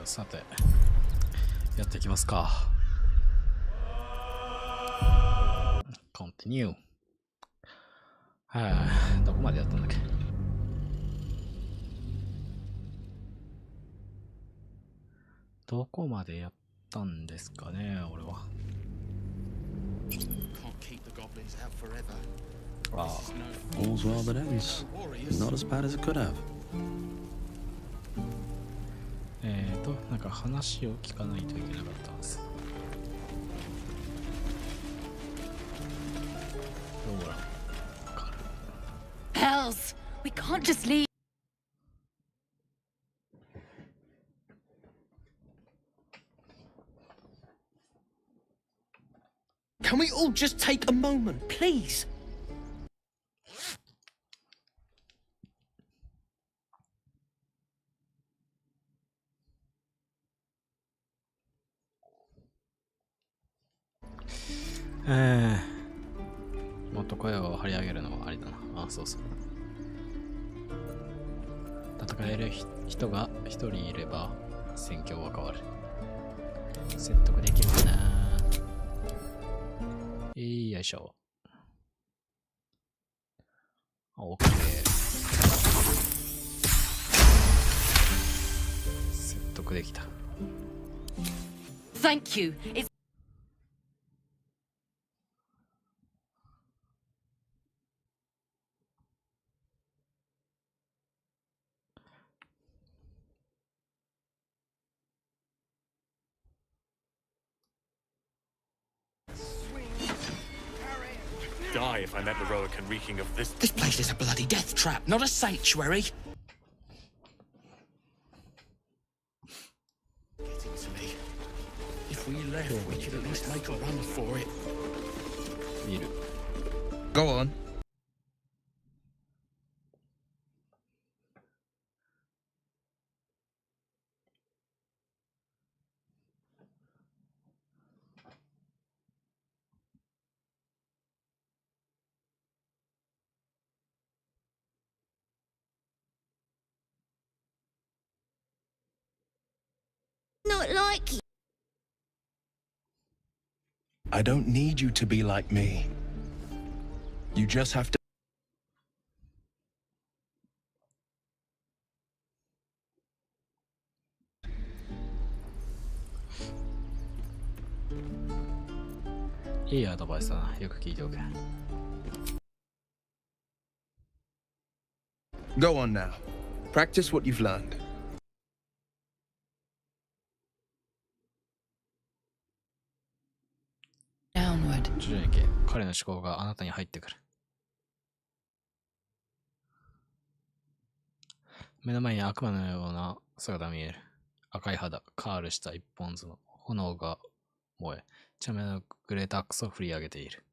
さて、やっていきますか。Continue。はい、どこまでやったんだっけ。どこまでやったんですかね、俺は。ああ。All's well that ends. Not as bad as it could have. なんか話を聞かないといけなかったんです。ほら。Hells! We can't just leave. Can we all just take a moment, please? もっと声を張り上げるのはありだな。あ、そうそう。戦える人が一人いれば戦況は変わる。説得できるかな。よいしょ。オッケー。説得できた。Thank you. It's Die if I met heroic and reeking of this. This place is a bloody death trap, not a sanctuary. Getting to me. If we left, we could at least make a run for it. いる。 Go on. not like you. I don't need you to be like me. You just have to. いいアドバイスだな。よく聞いておけ。Go on now. Practice what you've learned. 徐々に行け。彼の思考があなたに入ってくる。目の前に悪魔のような姿が見える。赤い肌、カールした一本図の炎が燃え、茶目のグレートアックスを振り上げている。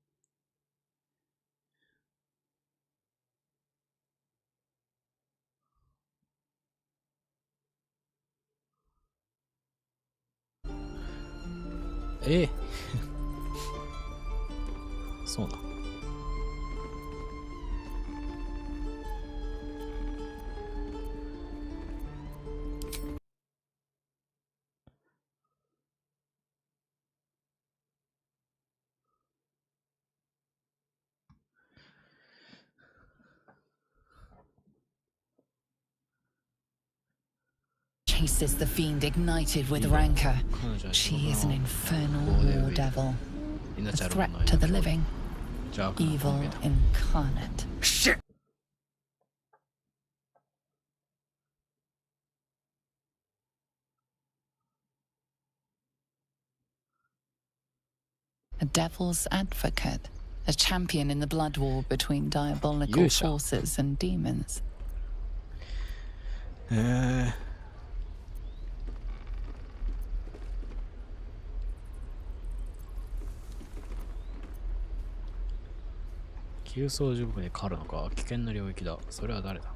そうな。Chases the fiend ignited with rancor. She is an infernal war devil, a threat to the living, evil incarnate. Shit! A devil's advocate, a champion in the blood war between diabolical forces and demons. 急走時刻に狩るのか。危険な領域だ。それは誰だ。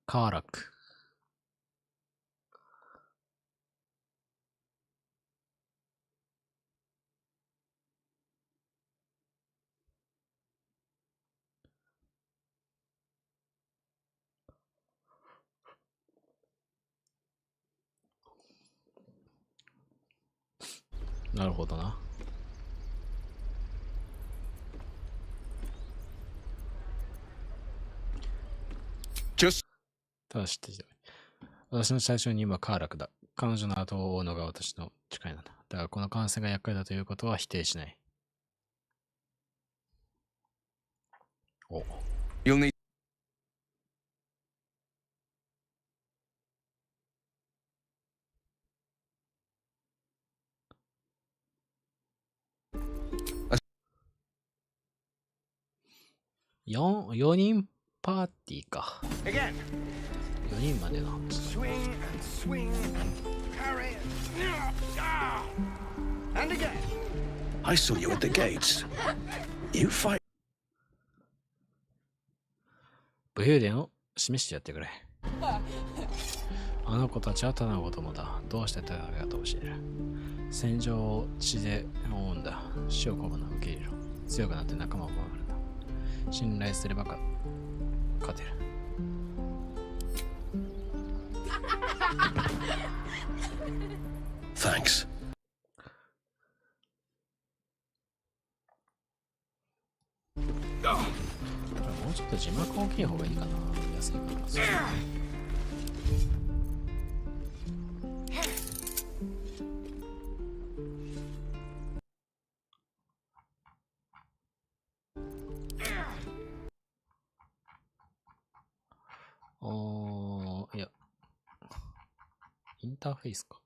カーラック。なるほどな。ただ知ってて、私の最初に今カーラクだ。彼女の後を追うのが私の誓いなんだ。だがこの感性が厄介だということは否定しない。お。You'll need. 4人パーティーか。4人までの。Swing and swing and parry. And again. I saw you at the gates. You fight. 武勇伝を示してやってくれ。あの子たちはただの子供だ。どうしてたかと教える。戦場を血で覆うんだ。死をこぶの受け入れろ。強くなって仲間を守るんだ。信頼すれば勝てる。Thanks. もうちょっと字幕大きい方がいいかな。安いかな。いや。インターフェースか。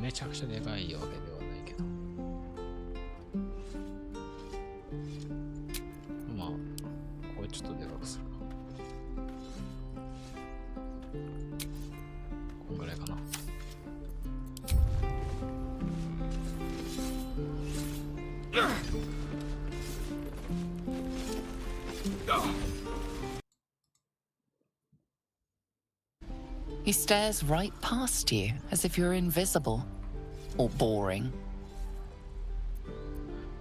めちゃくちゃでかいわけではないけど、まあこれちょっとでかくするか。こんぐらいかな。He stares right past you as if you're invisible or boring.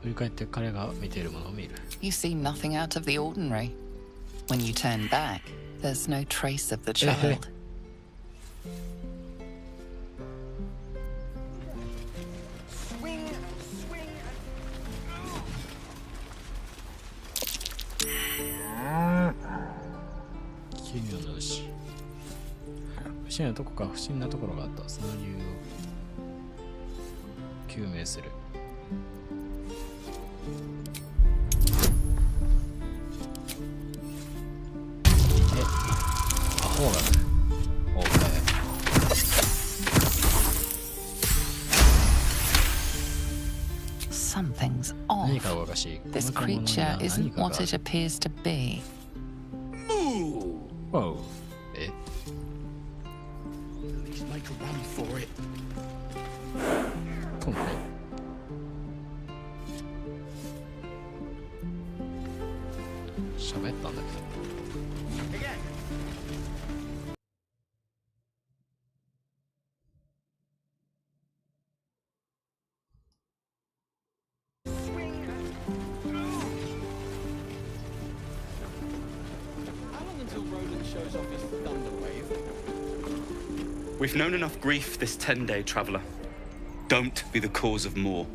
振り返って彼が見ているものを見る。You see nothing out of the ordinary. When you turn back, there's no trace of the child. 奇妙な牛。牛にはどこか不審なところがあった。その理由を究明する。アホがお前。Something's off. 何かおかしい。 This creature isn't what it appears to be. Whoa. え At least make a run for it. 飛んで。喋ったんだけど。We've known enough grief this 10-day traveler. Don't be the cause of more.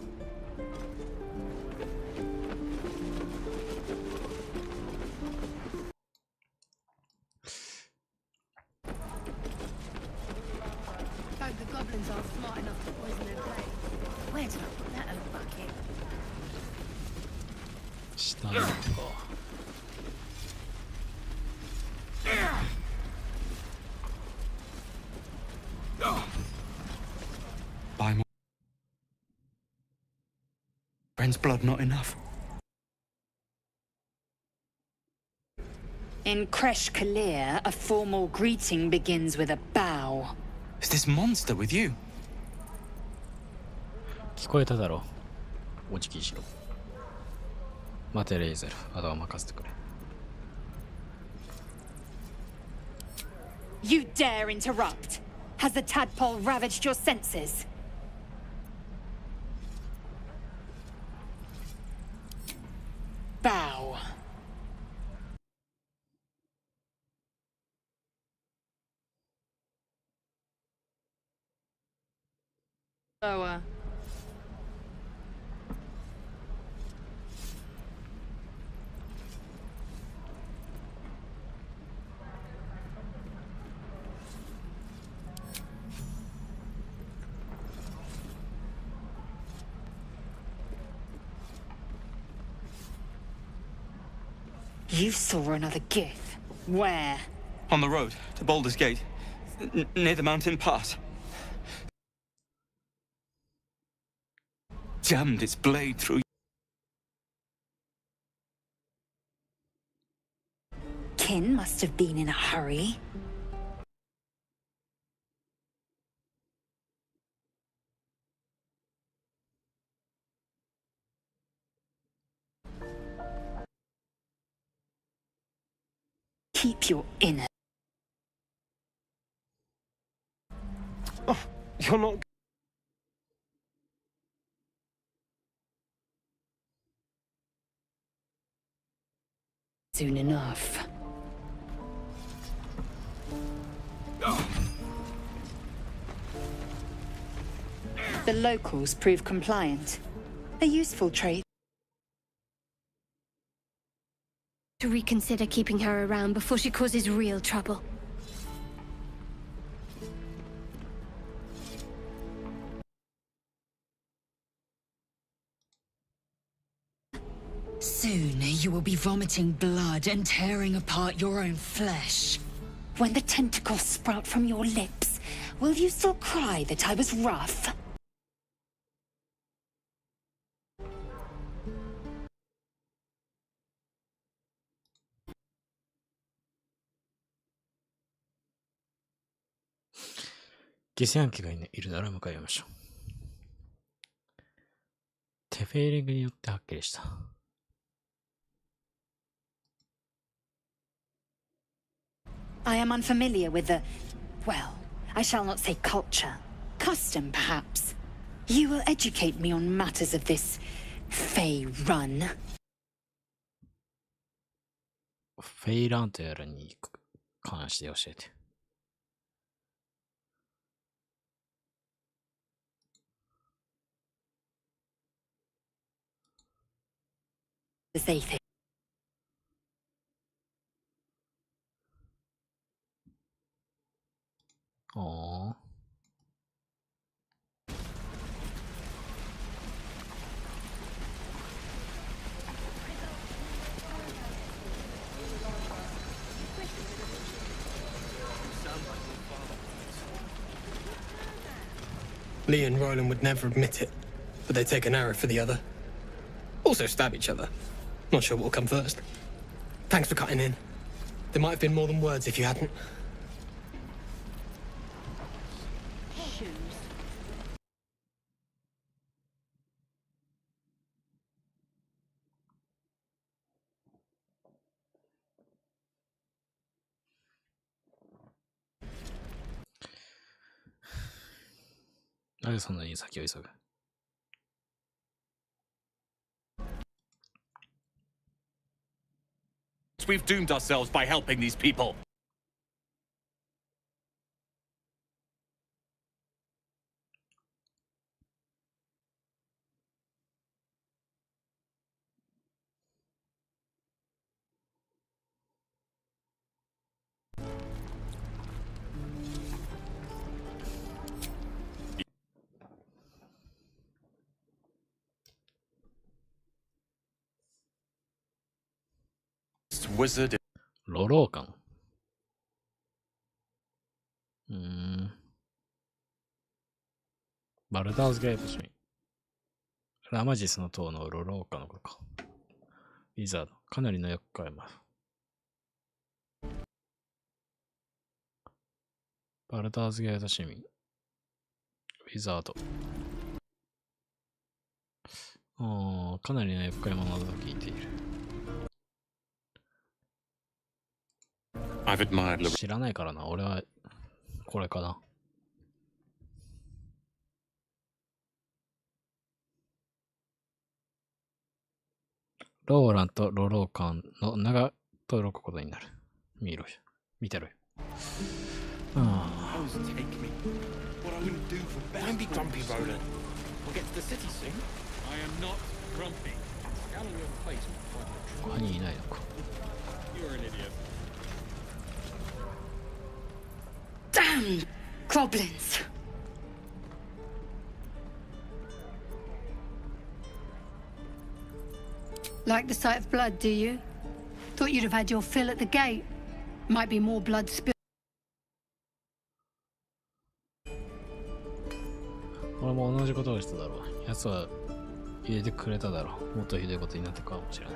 Hope the goblins aren't smart enough to poison their blade. Where did I put that old bucket? 下のか。Buy more. Friend's blood not enough. In Kresh Kalir, a formal greeting begins with a bow. Is this monster with you? 聞こえただろう。お辞儀しろ。待てレイゼル。あとは任せてくれ。You dare interrupt! Has the tadpole ravaged your senses? Bow. Lower. You saw another gith. Where? On the road to Baldur's Gate, near the mountain pass. Jammed its blade through. Kin must have been in a hurry. Keep your inner. Oh, you're not. Soon enough. The locals prove compliant. A useful trait. To reconsider keeping her around before she causes real trouble. Soon you will be vomiting blood and tearing apart your own flesh. When the tentacles sprout from your lips, will you still cry that I was rough?犠牲暗記がいるなら向かいましょう。テフェーリングによってはっきりした。I am unfamiliar with the, well, I shall not say culture, custom perhaps. You will educate me on matters of this Fey run. フェイランとやらに関して教えて。They think. Aww. Lee and Roland would never admit it, but they take an arrow for the other. Also stab each other. Not sure what will come first. Thanks for cutting in. There might have been more than words if you hadn't. We've doomed ourselves by helping these people. Wizard. ロロー感。バルダーズゲート3初見。ラマジスの塔のロローカのことか。ウィザード。かなりの厄介魔。バルダーズゲート市民。ウィザード。かなりの厄介者だと聞いている。知らないからな。俺はこれかな。ローランとロローカンの名が轟くことになる。見ろよ。見てろよ。ああ。 Take me. What I wouldn't do for best. Don't be grumpy, Roland. We'll get to the city soon. I am not grumpy. Gallery of place. 他にいないのか。 You're an idiot. Damn goblins! Like the sight of blood, do you? Thought you'd have had your fill at the gate. Might be more blood spilled. 俺も同じことをしただろう。奴は入れてくれただろう。もっとひどいことになったかもしれない。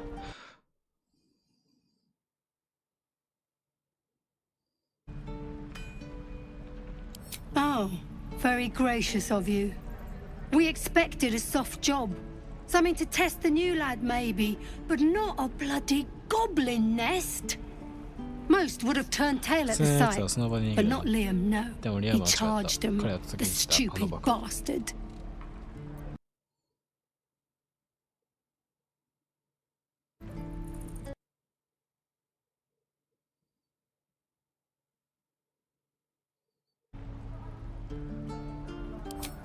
Oh, very gracious of you. We expected a soft job. Something to test the new lad, maybe, but not a bloody goblin nest. Most would have turned tail at the sight, but not Liam, no. He charged him, the stupid bastard.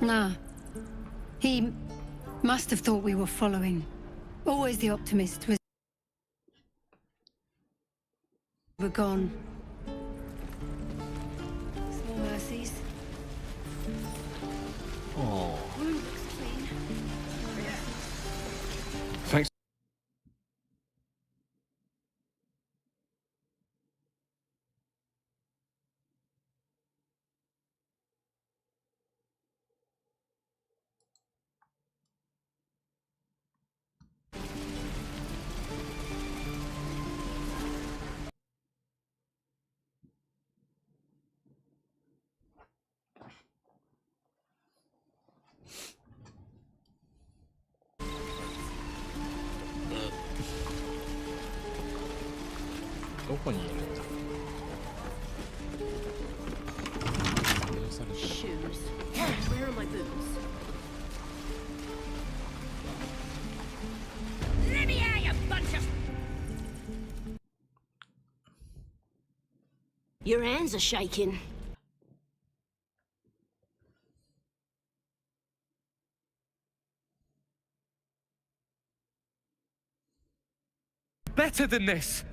Nah. He must have thought we were following. Always the optimist was. We're gone. Small mercies. Oh. Wound looks clean. Thanks.どこにいるんだ。されてる。 Shoes. Where are my boots? Let me out, you bunch of... Your hands are shaking. Better than this.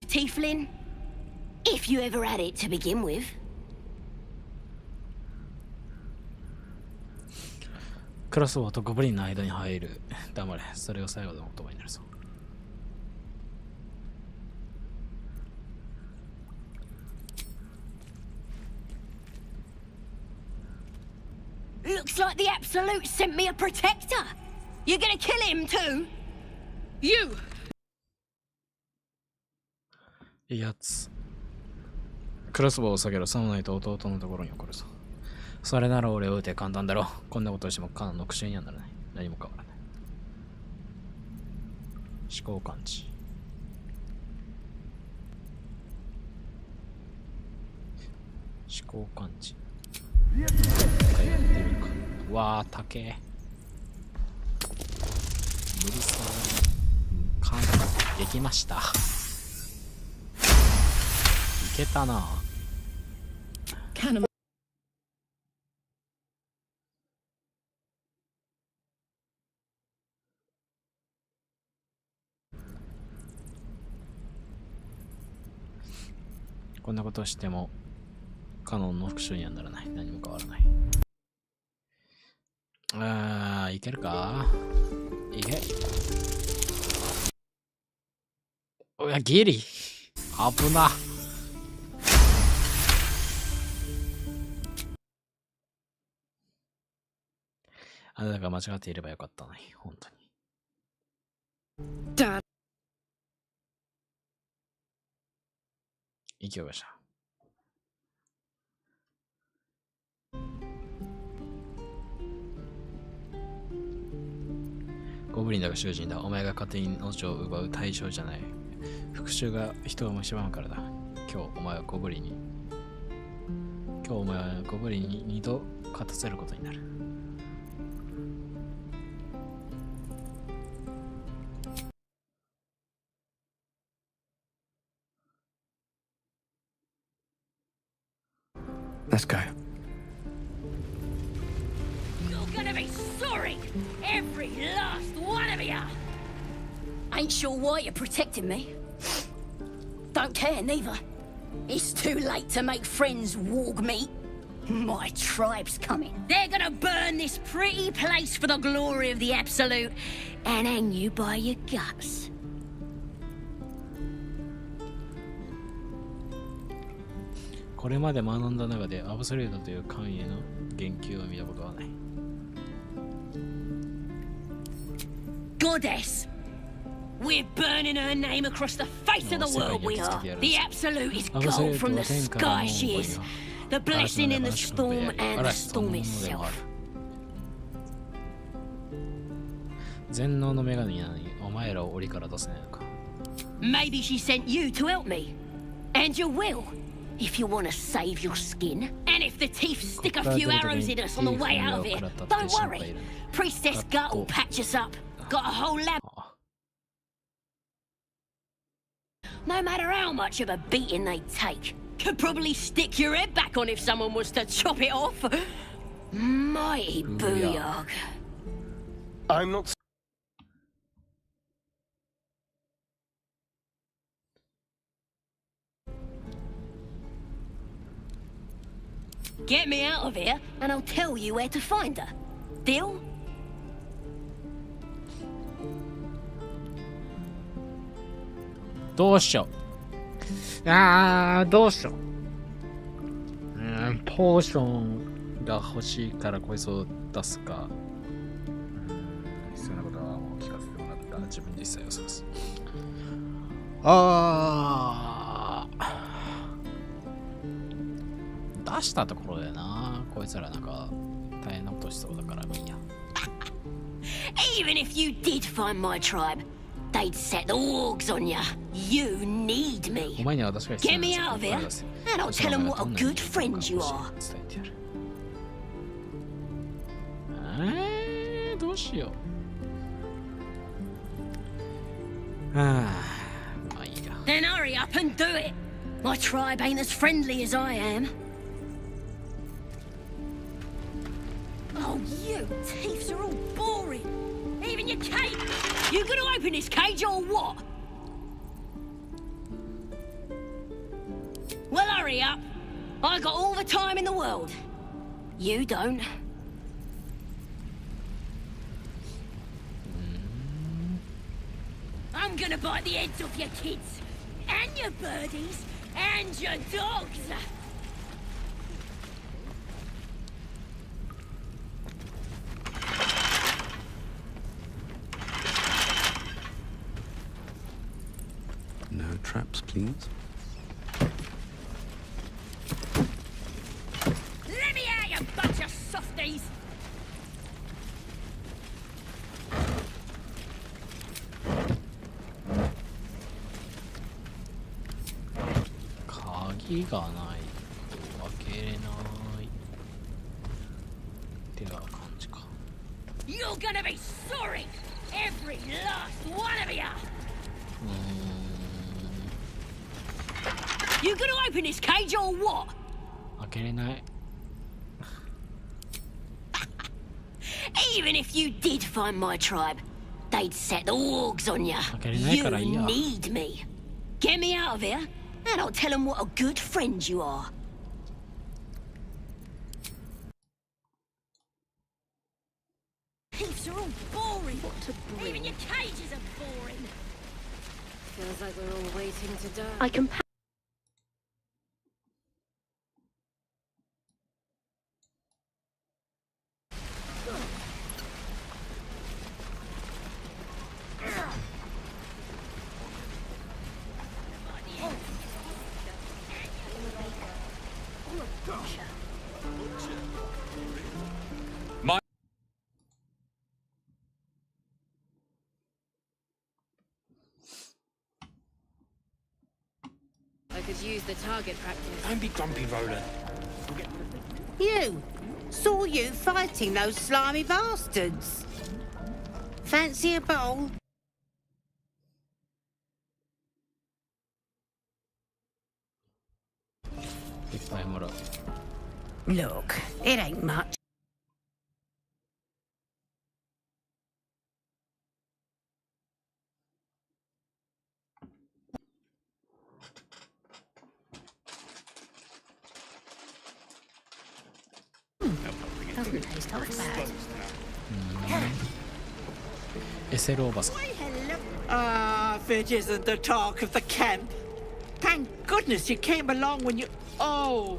Tiefling, if you ever had it to begin with. クロスボウとゴブリンの間に入る。黙れ。それを最後の言葉になるぞ。Looks like the Absolute sent me a protector. You're gonna kill him too? You! いいやつ。クロスボウを下げろ。さもないと弟のところに送るぞ。それなら俺を撃て。簡単だろう。こんなことをしてもカナンの復讐にはならない。何も変わらない。思考感知。思考感知。一回やってみるか。わあ、高え。無理そう。簡単。できました。いけたな。こんなことをしてもカノンの復讐にはならない。何も変わらない。いけるか。いけ。おや、ギリ。危な。あなたが間違っていればよかったのに、本当に。息を出した。ゴブリンだが囚人だ。お前が勝手に命を奪う対象じゃない。復讐が人を蝕むからだ。今日お前はゴブリンに2度勝たせることになる。Let's go. You're gonna be sorry, every last one of you. Ain't sure why you're protecting me. Don't care neither. It's too late to make friends, warg meat. My tribe's coming. They're gonna burn this pretty place for the glory of the Absolute and hang you by your guts. これまで学んだ中でアブソリュートという関への言及を見たことはない。Goddess! We're burning her name across the face of the world, we are. The Absolute is gold from the sky, she is. The blessing in the storm and the storm itself. 全能の女神なのにお前らを檻から出せないのか。Maybe she sent you to help me. And you will, if you want to save your skin. And if the teeth stick a few arrows in us on the way out of here, don't worry. Priestess Gut will patch us up. Got a whole lab. No matter how much of a beating they take, could probably stick your head back on if someone was to chop it off. Mighty booyog. I'm not. Get me out of here, and I'll tell you where to find her. Deal? どうしよう。どうしよう。ポーションが欲しいからこいつを出すか。必要なことはもう聞かせてもらったら自分で一切を探す。出したところでな、こいつらなんか大変なことしそうだからいいや。Even if you did find my tribe, they'd set the wargs on ya. You need me. Get me out of here, and I'll tell them what a good friend you are. どうしよう。まあいいや。Then hurry up and do it. My tribe ain't as friendly as I am. Oh, you thieves are all boring. Even your cage. You gonna open this cage or what? Well, hurry up. I got all the time in the world. You don't. I'm gonna bite the heads off your kids, and your birdies, and your dogs. No traps, please. Let me out, you bunch of softies! Kagiがないと開けれないってな感じか。You're gonna be sorry, every last one of you. You gonna open this cage or what? 開けれない。Even if you did find my tribe, they'd set the wargs on ya. You need me. Get me out of here, and I'll tell them what a good friend you are. Thieves are all boring. Even your cages are boring. Feels like we're all waiting to die. I can. I could use the target practice. Don't be grumpy, Roland. You! Saw you fighting those slimy bastards. Fancy a bowl? いっぱいもらう。Look, it ain't much. Doesn't taste half bad. SL おばさん。 Ah, if it isn't the talk of the camp. Thank goodness you came along when you... Oh.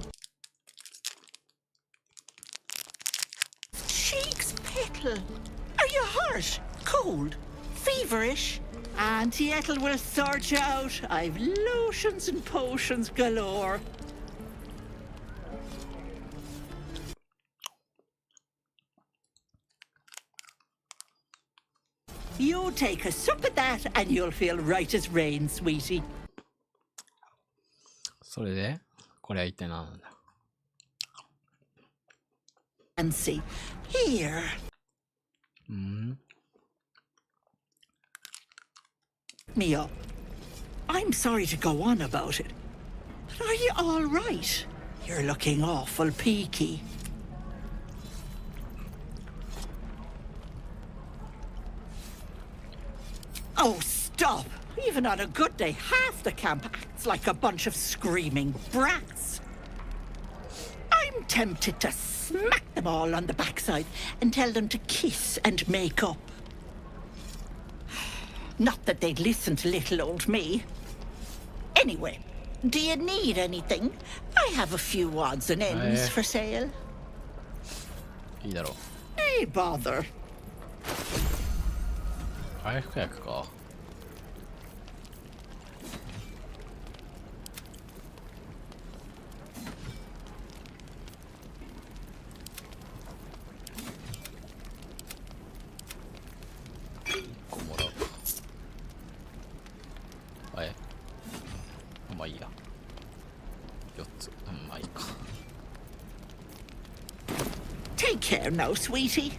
Cheeks Petal. Are you hurt? Cold? Feverish? Auntie Ethel will sort you out. I've lotions and potions galore. You take a sup at that and you'll feel right as rain, sweetie. それでこれは一体何なんだ And see, here. Mia, I'm sorry to go on about it, but are you all right? You're looking awful peaky. Oh, stop! Even on a good day, half the camp acts like a bunch of screaming brats. I'm tempted to smack them all on the backside and tell them to kiss and make up. Not that they'd listen to little old me. Anyway, do you need anything? I have a few odds and ends for sale. いいだろう Hey, bother. 回復薬か1個もらうかまあいいや4つまあいいか Take care now, sweetie.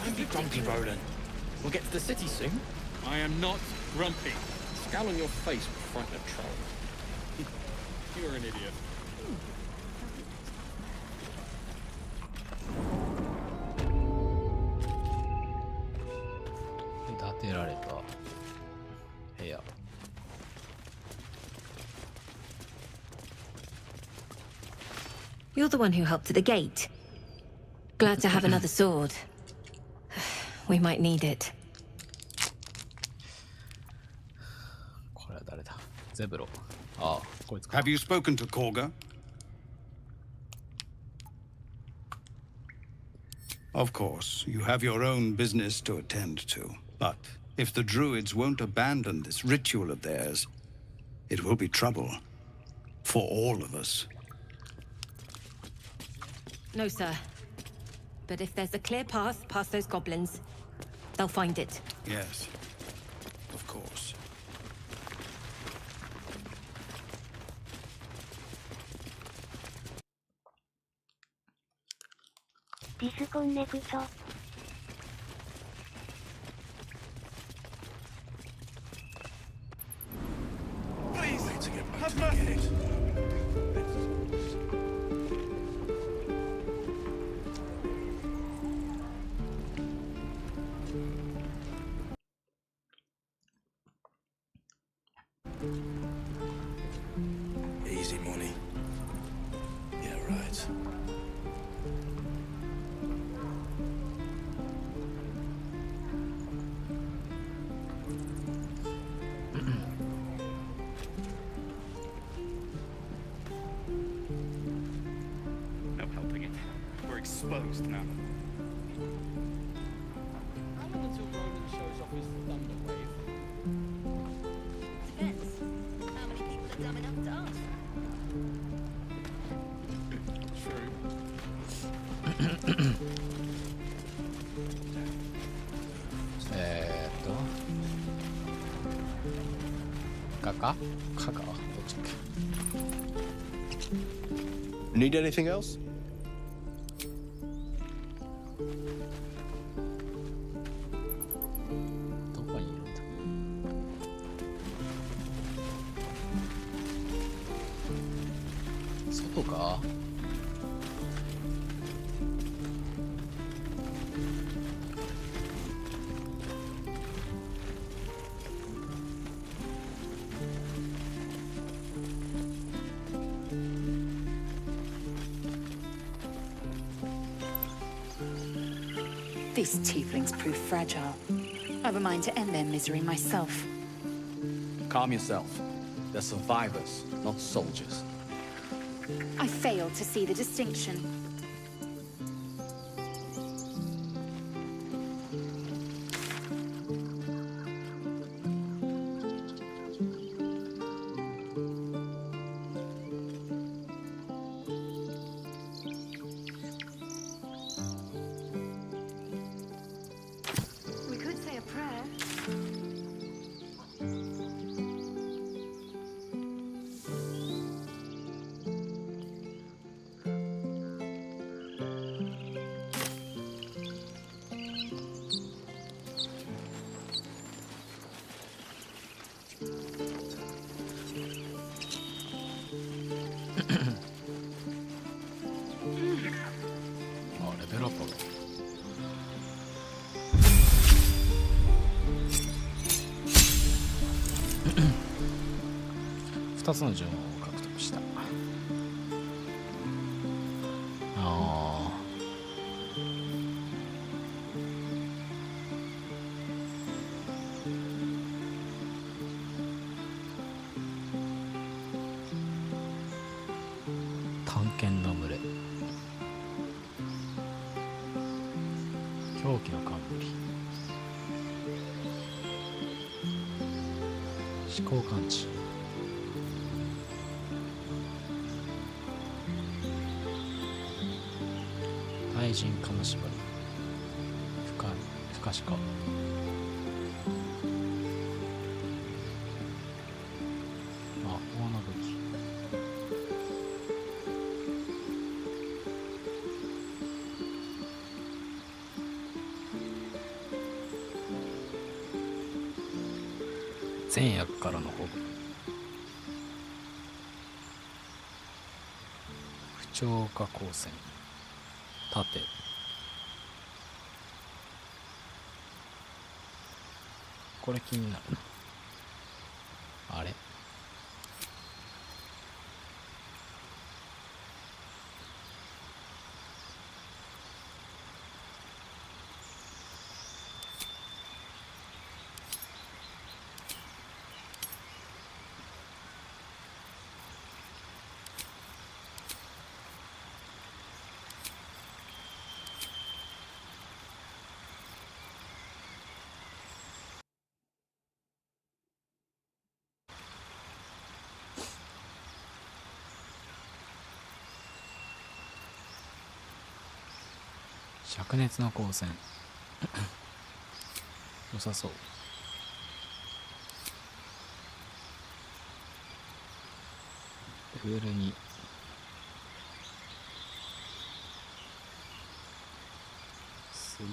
Don't be grumpy, Roland. We'll get to the city soon. I am not grumpy. Scowl on your face will frighten a troll. You're an idiot. You're the one who helped at the gate. Glad to have another sword. We might need it. これは誰だゼブロああこいつか Have you spoken to Korga? Of course, you have your own business to attend to. But if the druids won't abandon this ritual of theirs, it will be trouble for all of us. No, sir. But if there's a clear path past those goblins, they'll find it. Yes, of course. Disconnect. Please, have mercy. Easy money. Yeah, right. No helping it. We're exposed now. How long until Roland shows off his thunder wave? Depends. How many people are dumb enough to ask? Need anything else? 外か。These tieflings prove fragile. I've a mind to end their misery myself. Calm yourself. They're survivors, not soldiers. I fail to see the distinction. We could say a prayer. あ、レベルアップだ。2つの呪文を獲得した。探検の群れ、狂気の冠、思考感知、大人金縛り、不可視化、魔法の武器、善悪からの保護、不調化光線、盾、これ気になるな。あれ、灼熱の光線良さそう。レベル2、3、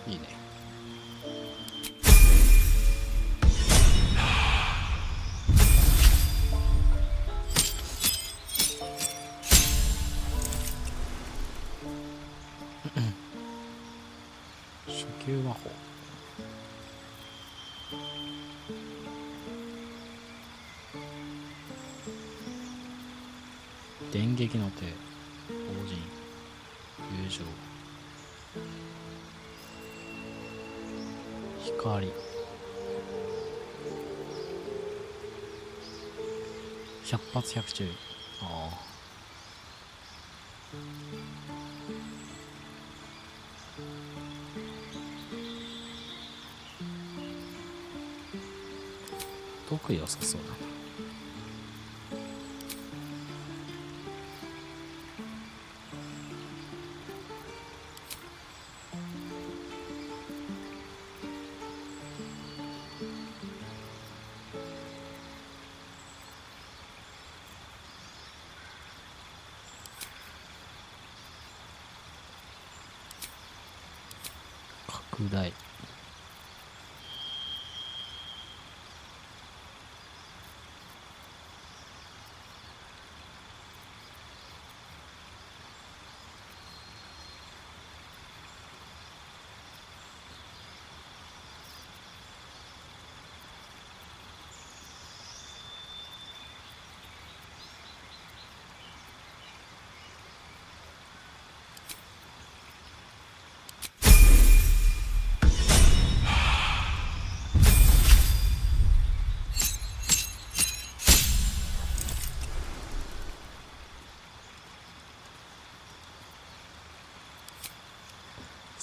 いいね。初級魔法、電撃の手、防塵、友象。光。百発百中。ああ。得意良さそうだな。拡大。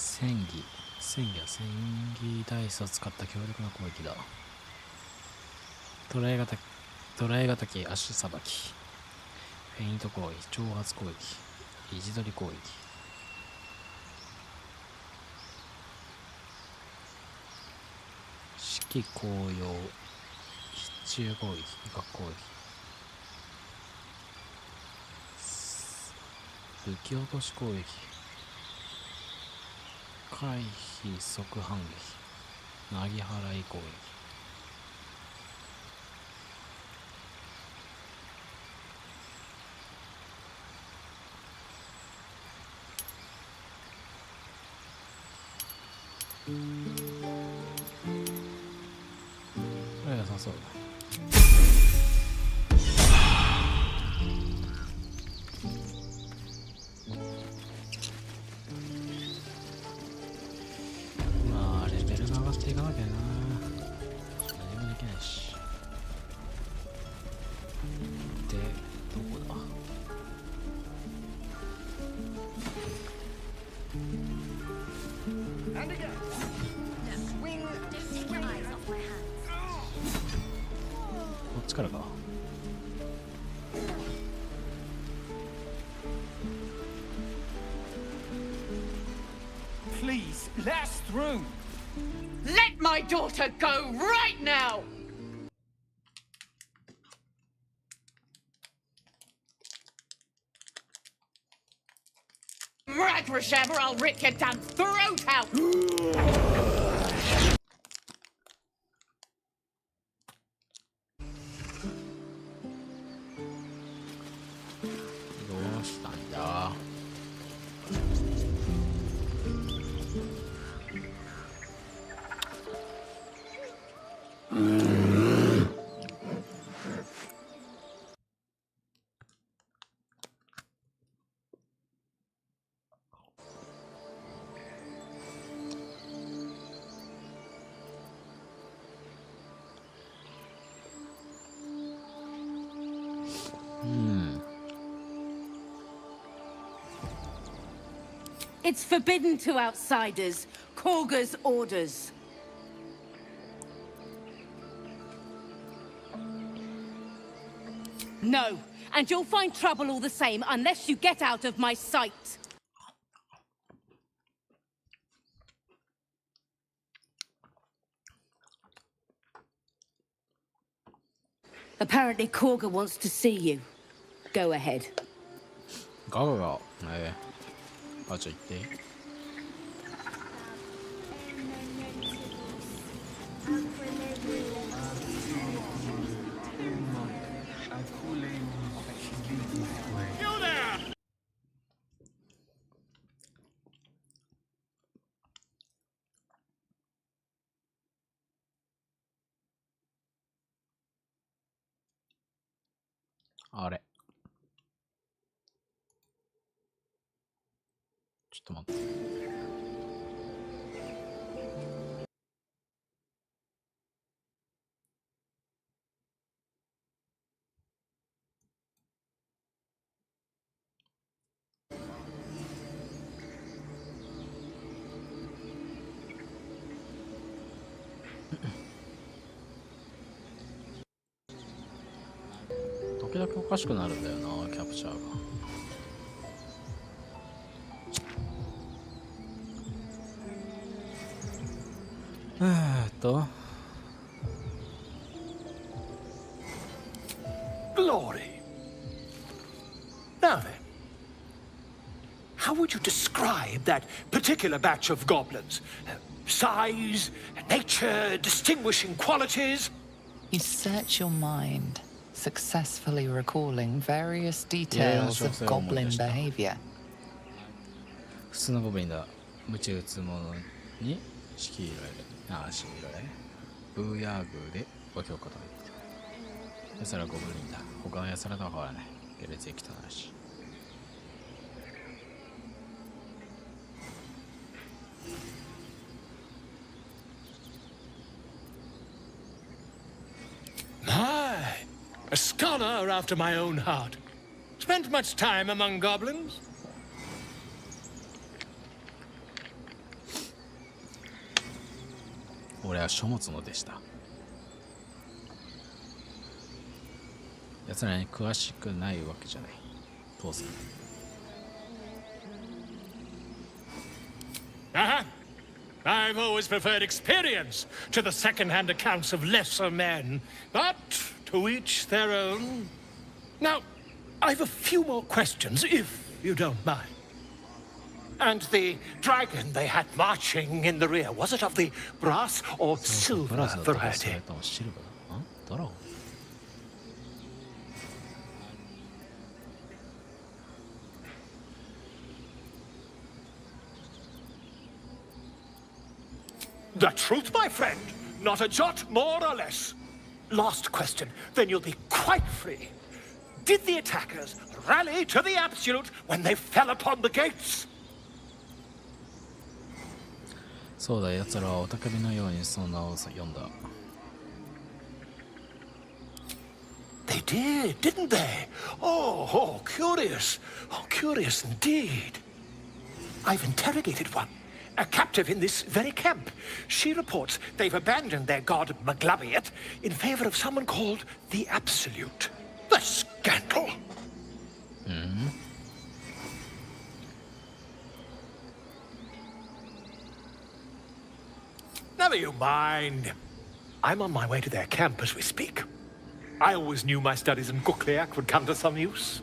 戦技は戦技ダイスを使った強力な攻撃だ。捉えがたき足さばき、フェイント攻撃、挑発攻撃、位置取り攻撃。指揮高揚、必中攻撃、威嚇攻撃、武器落とし攻撃、回避即反撃、なぎ払い攻撃。これ良さそうだ。まあレベルが上がっていかなきゃな。何もできないし。でどこだ。こっちからか。Please, let us through. Let my daughter go right now. Ragrashammer, I'll rip your damn throat out. どうしたんだ。It's forbidden to outsiders. Korga's orders. No, and you'll find trouble all the same unless you get out of my sight. Apparently Korga wants to see you. Go ahead. ガガがあ、ちょっと言って。あれ。ちちょっと待って。時々おかしくなるんだよな、キャプチャーが。Glory. Now then, how would you describe that particular batch of goblins? Size, nature, distinguishing qualities? You search your mind, successfully recalling various details of goblin behavior. 普通のゴブリンだ。鞭打つ者に強いられ、ブーヤーグーでご評価と言った。奴らゴブリンだ。他の奴らとは変わらない。下劣で汚いし。My, a scholar after my own heart. Spent much time among goblins? 俺は書物の弟子だ。奴らに詳しくないわけじゃない。当然。I've always preferred experience to the second-hand accounts of lesser men, but to each their own. Now, I've a few more questions, if you don't mind. And the dragon they had marching in the rear, was it of the brass or silver variety? The truth, my friend. Not a jot more or less. Last question, then you'll be quite free. Did the attackers rally to the absolute when they fell upon the gates? そうだ、奴らは雄たけびのようにその名を呼んだ。They did, didn't they? Oh, curious. Oh, curious indeed. I've interrogated one. A captive in this very camp. She reports they've abandoned their god Maglabiet in favor of someone called the Absolute. The scandal! Never you mind. I'm on my way to their camp as we speak. I always knew my studies in Kukliak would come to some use.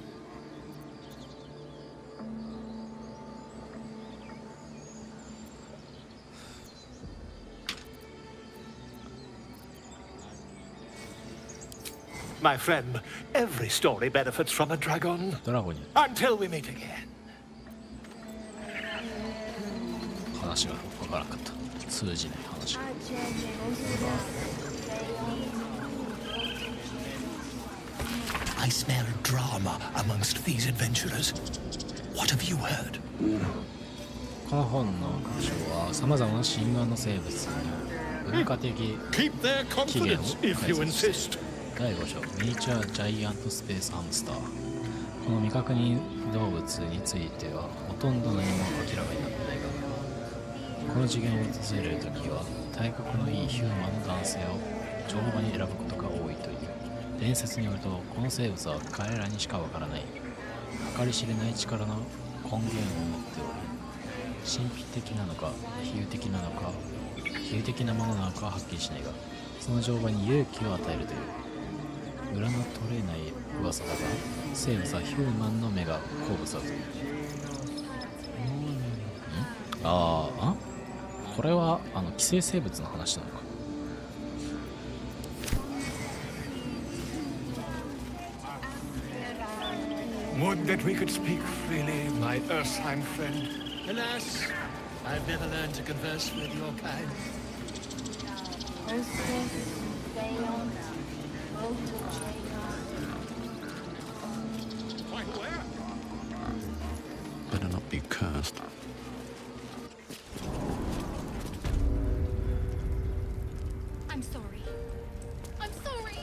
My friend, every story benefits from a dragon. Until we meet again. 話が分からなかった。通じない話。I smell drama amongst these adventurers. What have you heard? この本の章はさまざまな神話の生物に文化的起源を解説している。第5章ミニチュアジャイアントスペースハムスター。この未確認動物についてはほとんど何も明らかになってないが、この次元を訪れるときは体格のいいヒューマンの男性を乗馬に選ぶことが多いという。伝説によるとこの生物は彼らにしかわからない計り知れない力の根源を持っており、神秘的なのか比喩的なのか比喩的なものなのかはっきりしないが、その乗馬に勇気を与えるという。裏の取れない噂だが、生物はヒューマンの目が好物だという。これは寄生生物の話なのか。Would that we could speak freely, my Earthheim friend. Alas, I've never learned to converse with your kind. Better not be cursed. I'm sorry. I'm sorry.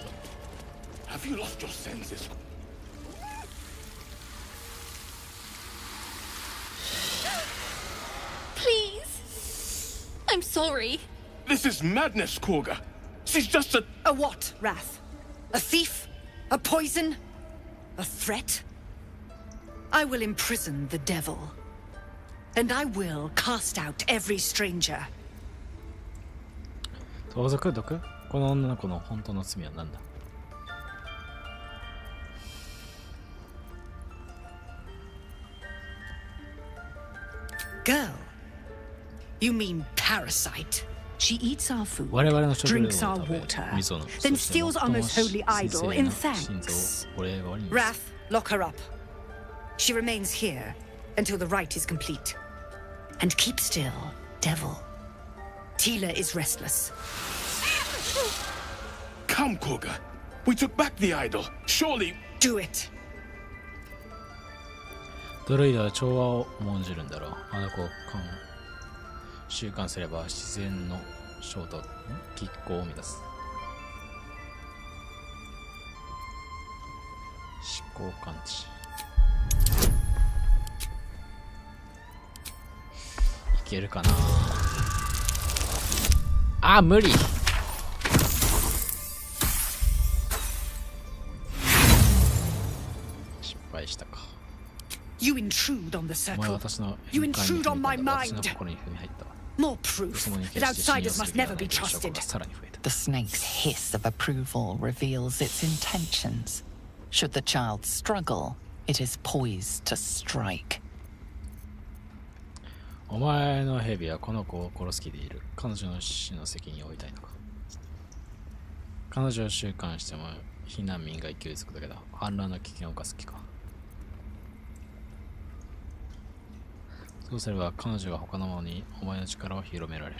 Have you lost your senses? Please. I'm sorry. This is madness, Korga. She's just a... A what, Wrath? A thief? A poison? A threat? I will imprison the devil. And I will cast out every stranger. 盗賊毒？この女の子の本当の罪は何だ？ Girl? You mean parasite? She eats our food, 我々の食料を drinks our 食べ、 water, 味噌の、 then そして steals 最も our most holy 神 idol 聖 in な心 thanks. 臓をお礼代わりにする。 Wrath, lock her up. She remains here until the rite is complete. And keep still, devil. Tila is restless. Come, Korga. We took back the idol. Surely... Do it. ドルイドは調和を重んじるんだろう。あの子を習慣すれば自然の衝動、拮抗を生み出す。思考感知。いけるかなあ、無理。失敗したか。You intrude on the お前は circle. 私の You 変換に intrude on 踏み my 込んだ。私の mind. 心に踏み入った。 More proof that outsiders must never be trusted. The snake's hiss of approval reveals its intentions. Should the child struggle, it is poised to strike. お前の蛇はこの子を殺す気でいる。彼女の死の責任を負いたいのか。彼女を収監しても避難民が勢いつくだけだ。反乱の危険を冒す気か。そうすれば彼女が他の者にお前の力を広められる。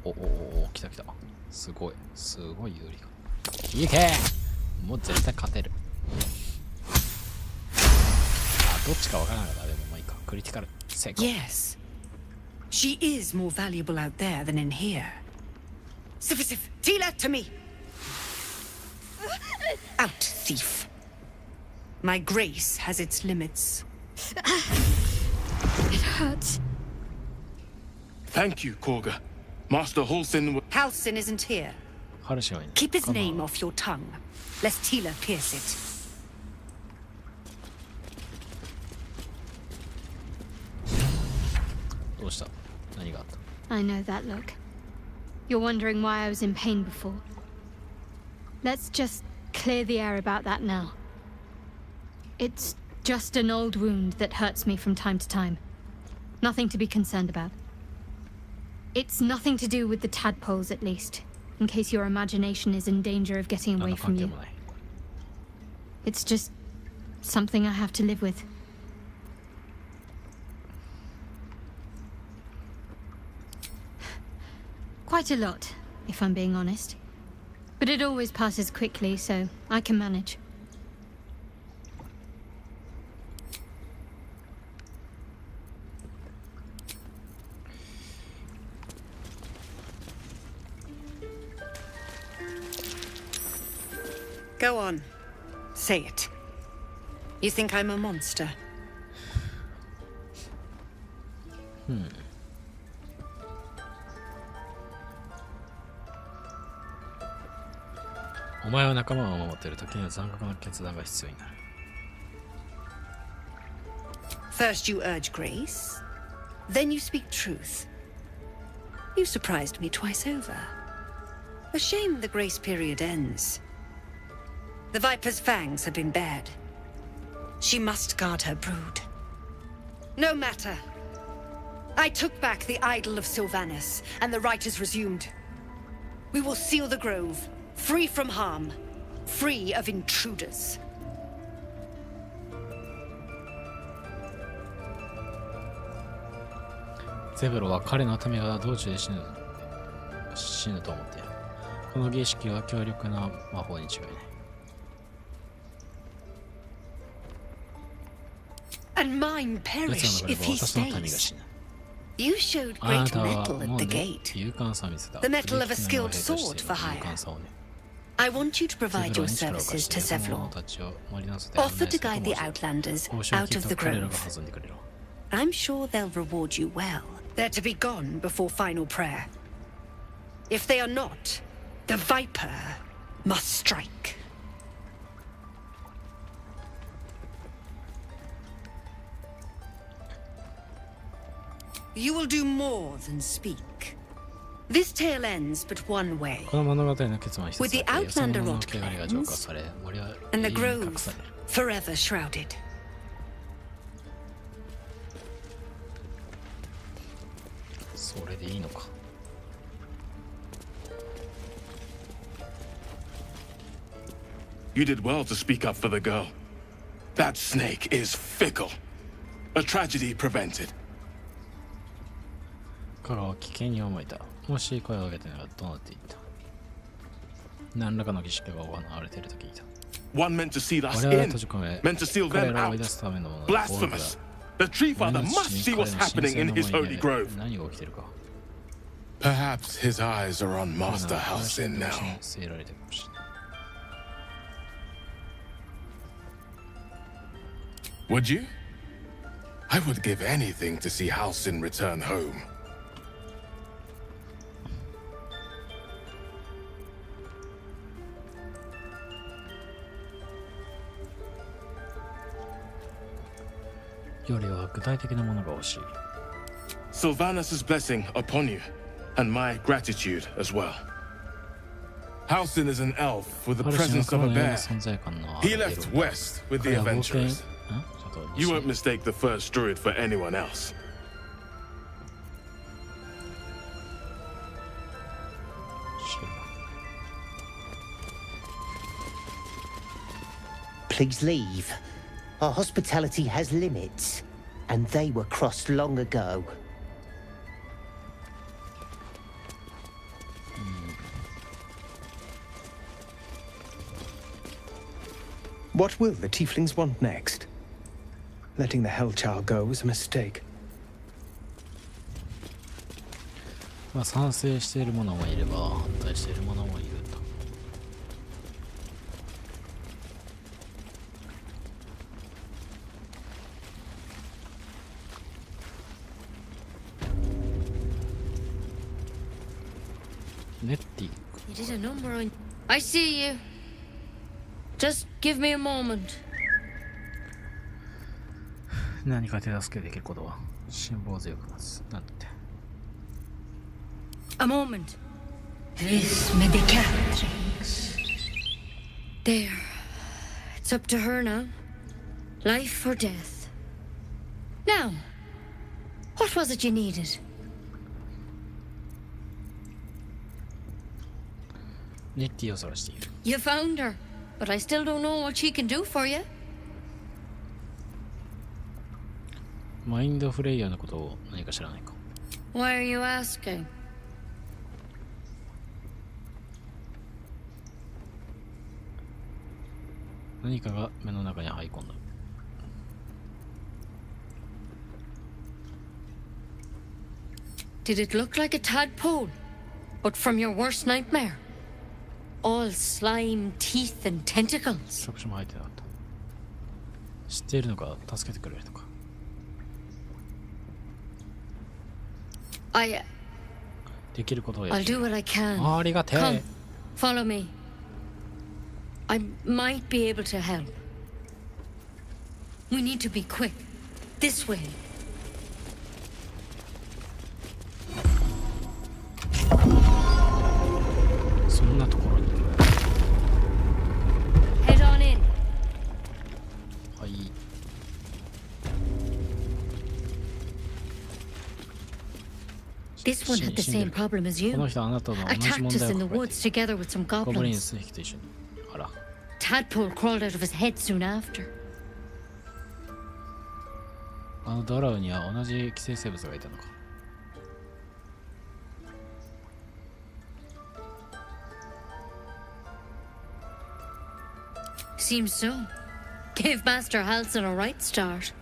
おおおお、来た来た。すごい有利。いけ！もう絶対勝てる。あ、どっちかわからなかった。でもまあいいか。クリティカル成功。 Yes. She is more valuable out there than in here. Sif, Tila, to me. Out, thief. My grace has its limits. It hurts. Thank you, Korga. Master Halsin... Halsin isn't here. Keep his name off your tongue, lest Tila pierce it. I know that look. You're wondering why I was in pain before. Let's just clear the air about that now. It's just an old wound that hurts me from time to time. Nothing to be concerned about. It's nothing to do with the tadpoles, at least, in case your imagination is in danger of getting away from you. It's just something I have to live with. Quite a lot, if I'm being honest. But it always passes quickly, so I can manage. Go on. Say it. You think I'm a monster? お前は仲間を守っている。時には残酷な決断が必要になる。 First you urge grace, then you speak truth. You surprised me twice over. A shame the grace period ends. The Viper's fangs have been bared. She must guard her brood. No matter. I took back the idol of Sylvanus, and the rite is resumed. We will seal the grove, free from harm, free of intruders. ゼブロは彼の民が道中で死ぬと思っている。この儀式は強力な魔法に違いない。And mine 奴 perish らの if が he 私の民が stays. 死ぬ。 You showed あな great たは mettle も at う the ね、 gate. 勇敢さを見せた。 The mettle of a 取引の skilled 兵としての sword for 勇 hire. 敢さをね。 I want you to 手 provide 袋 your に力を貸 services して、 to その者 Zevlor. たちを森の外で案 Offer 内 to する guide と the 申し Outlanders 報酬 out 金 of と the 彼らが grove. 弾んでくれる。 I'm sure they'll reward you well. They're to be gone before final prayer. If they are not, the Viper must strike. You will do more than speak. This tale ends but one way. この物語の結末は一つ With the だけ、その Outlander 物の rot 汚れが浄化され、森は And 永 the 遠に隠 grove される。 forever shrouded. それでいいのか。You did well to speak up for the girl. That snake is fickle. A tragedy prevented. 香川は危険に思えた。もし声を上げてならどうなっていった。何らかの儀式が行われていると聞いた。 One meant to seal us 我々は in, 閉じ込め、 meant to seal 彼 them らを追い out. 出すためのものだ。 Blasphemous. The Tree Father must see what's happening in his holy grove. 何が起きてるか。 Perhaps his eyes are on Master Halsin now. 据えられてるかもしれない。 Would you? I would give anything to see Halsin return home. Sylvanus' blessing upon you, and my gratitude as well. Halsin is an elf with the presence of a bear. He left west with the adventurers. You won't mistake the first druid for anyone else. Please leave. Our hospitality has limits, and they were crossed long ago. What will the tieflings want next? Letting the Hellchild go was a mistake. まあ賛成している者もいれば反対している者もいると。ネッティ。 You did a number on. I see you. Just give me a moment. 何か手助けできることは辛抱強くます。なんて。 A moment. This medicatrix. There. It's up to her now. Life or death. Now, what was it you needed? ネッティを探している。 You found her, but I still don't know what she can do for you. マインドフレイヤーのことを何か知らないか。 Why are you asking? 何かが目の中に入り込んだ。 Did it look like a tadpole? But from your worst nightmare? All slime, teeth, and tentacles. 触手も入ってなかった。知っているのか助けてくれるとか。 できることをや I'll って。 do what I can. ありがてえ。 Come, follow me. I might be able to help. We need to be quick. This way. そんなところに。 Head on in. はい。 This one had the same problem as こ you. の人はあなたと同じ Attacked 問 us 題 in を the 抱えて woods together with some ゴブリン goblins. 数匹と一緒に。あら。 Tadpole crawled out of his head soon after. あのドラウには同じ寄生生物がいたのか。 Seems so. Gave Master Halsin a right start.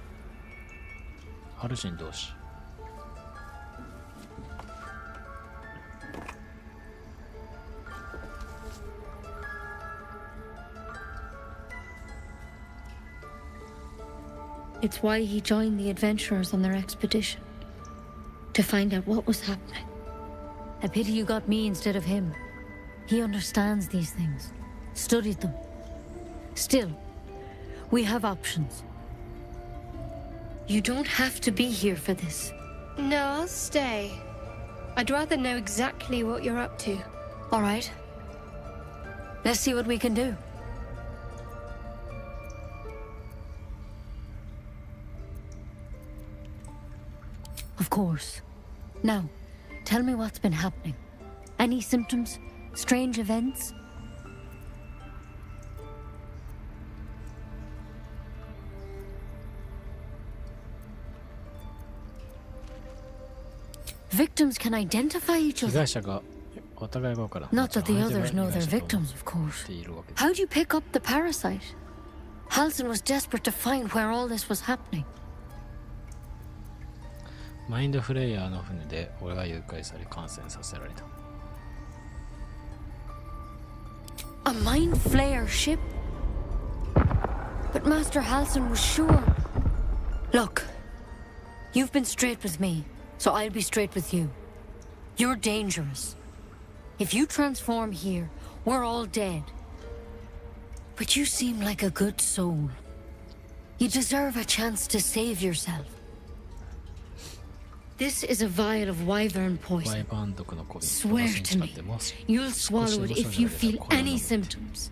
ハルシン同士。It's why he joined the adventurers on their expedition. To find out what was happening. A pity you got me instead of him. He understands these things. Studied them. Still, we have options. You don't have to be here for this. No, I'll stay. I'd rather know exactly what you're up to. All right. Let's see what we can do. Of course. Now, tell me what's been happening. Any symptoms? Strange events? Victims can identify each other. Not that the others know they're victims, of course. How'd you pick up the parasite? Halsin was desperate to find where all this was happening. マインドフレイヤーの船で俺が誘拐され感染させられた。A mind flayer ship? But Master Halsin was sure. Look, you've been straight with me, so I'll be straight with you. You're dangerous. If you transform here, we're all dead. But you seem like a good soul. You deserve a chance to save yourself. This is a vial of wyvern poison. Swear to me, you'll swallow it if you feel any symptoms.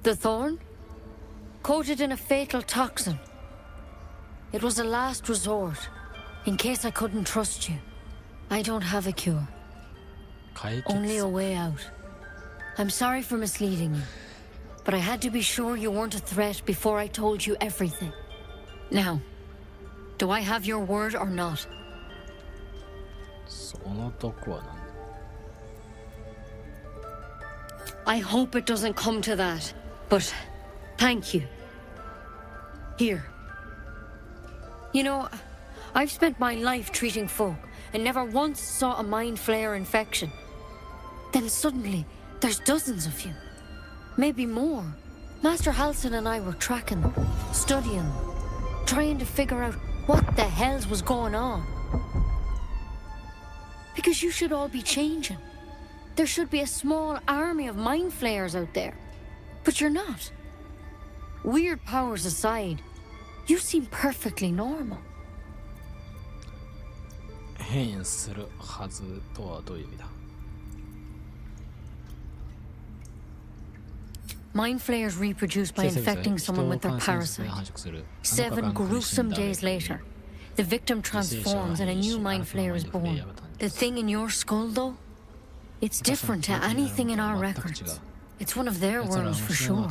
The thorn? Coated in a fatal toxin. It was a last resort, in case I couldn't trust you. I don't have a cure. Only a way out. I'm sorry for misleading you, but I had to be sure you weren't a threat before I told you everything. Now, do I have your word or not? I hope it doesn't come to that, but thank you. Here. You know, I've spent my life treating folk and never once saw a mind flayer infection. Then suddenly, there's dozens of you. Maybe more. Master Halsin and I were tracking them, studying them, trying to figure out what the hells was going on. Because you should all be changing. There should be a small army of mind flayers out there. But you're not. Weird powers aside, you seem perfectly normal. 変異するはずとはどういう意味だ? Mind flayers reproduce by infecting someone with their parasite. 7 gruesome days later, the victim transforms and a new mind flayer is born. The thing in your skull, though, it's different to anything in our records. It's one of their worlds for sure.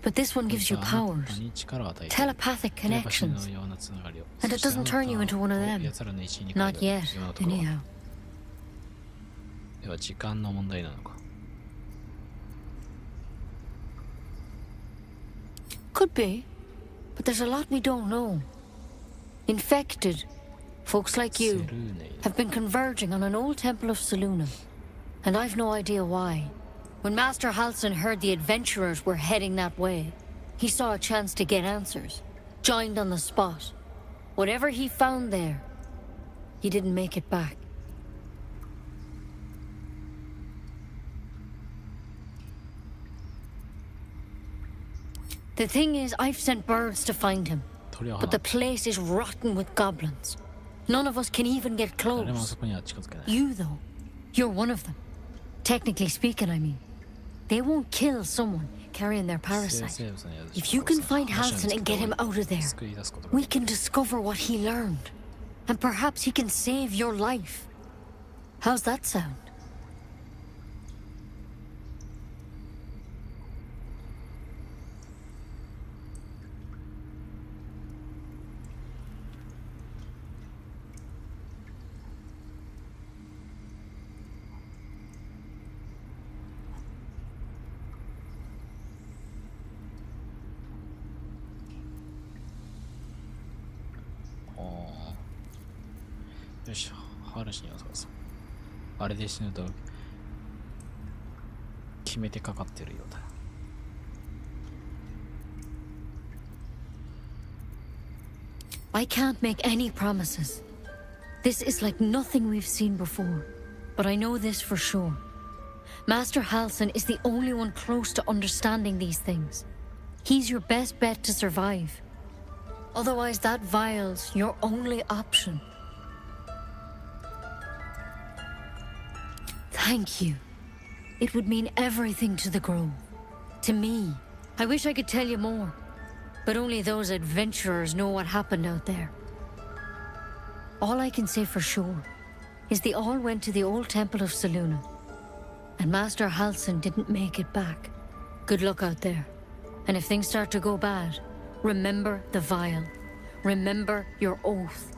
But this one gives you powers, telepathic connections. And it doesn't turn you into one of them. Not yet, anyhow. では時間の問題なのか? Could be, but there's a lot we don't know. Infected, folks like you, have been converging on an old temple of Selûne, and I've no idea why. When Master Halsin heard the adventurers were heading that way, he saw a chance to get answers, joined on the spot. Whatever he found there, he didn't make it back. The thing is, I've sent birds to find him, but the place is rotten with goblins. None of us can even get close. You, though, you're one of them. Technically speaking, I mean. They won't kill someone carrying their parasite. If you can find Halsin and get him out of there, we can discover what he learned. And perhaps he can save your life. How's that sound? よし、話にはそうそう。あれで死ぬと決めてかかってるようだ。I can't make any promises. This is like nothing we've seen before. But I know this for sure. Master Halsin is the only one close to understanding these things. He's your best bet to survive. Otherwise, that vial's your only option. Thank you. It would mean everything to the Grove. To me. I wish I could tell you more. But only those adventurers know what happened out there. All I can say for sure is they all went to the old temple of Selûne. And Master Halsin didn't make it back. Good luck out there. And if things start to go bad, remember the vial. Remember your oath.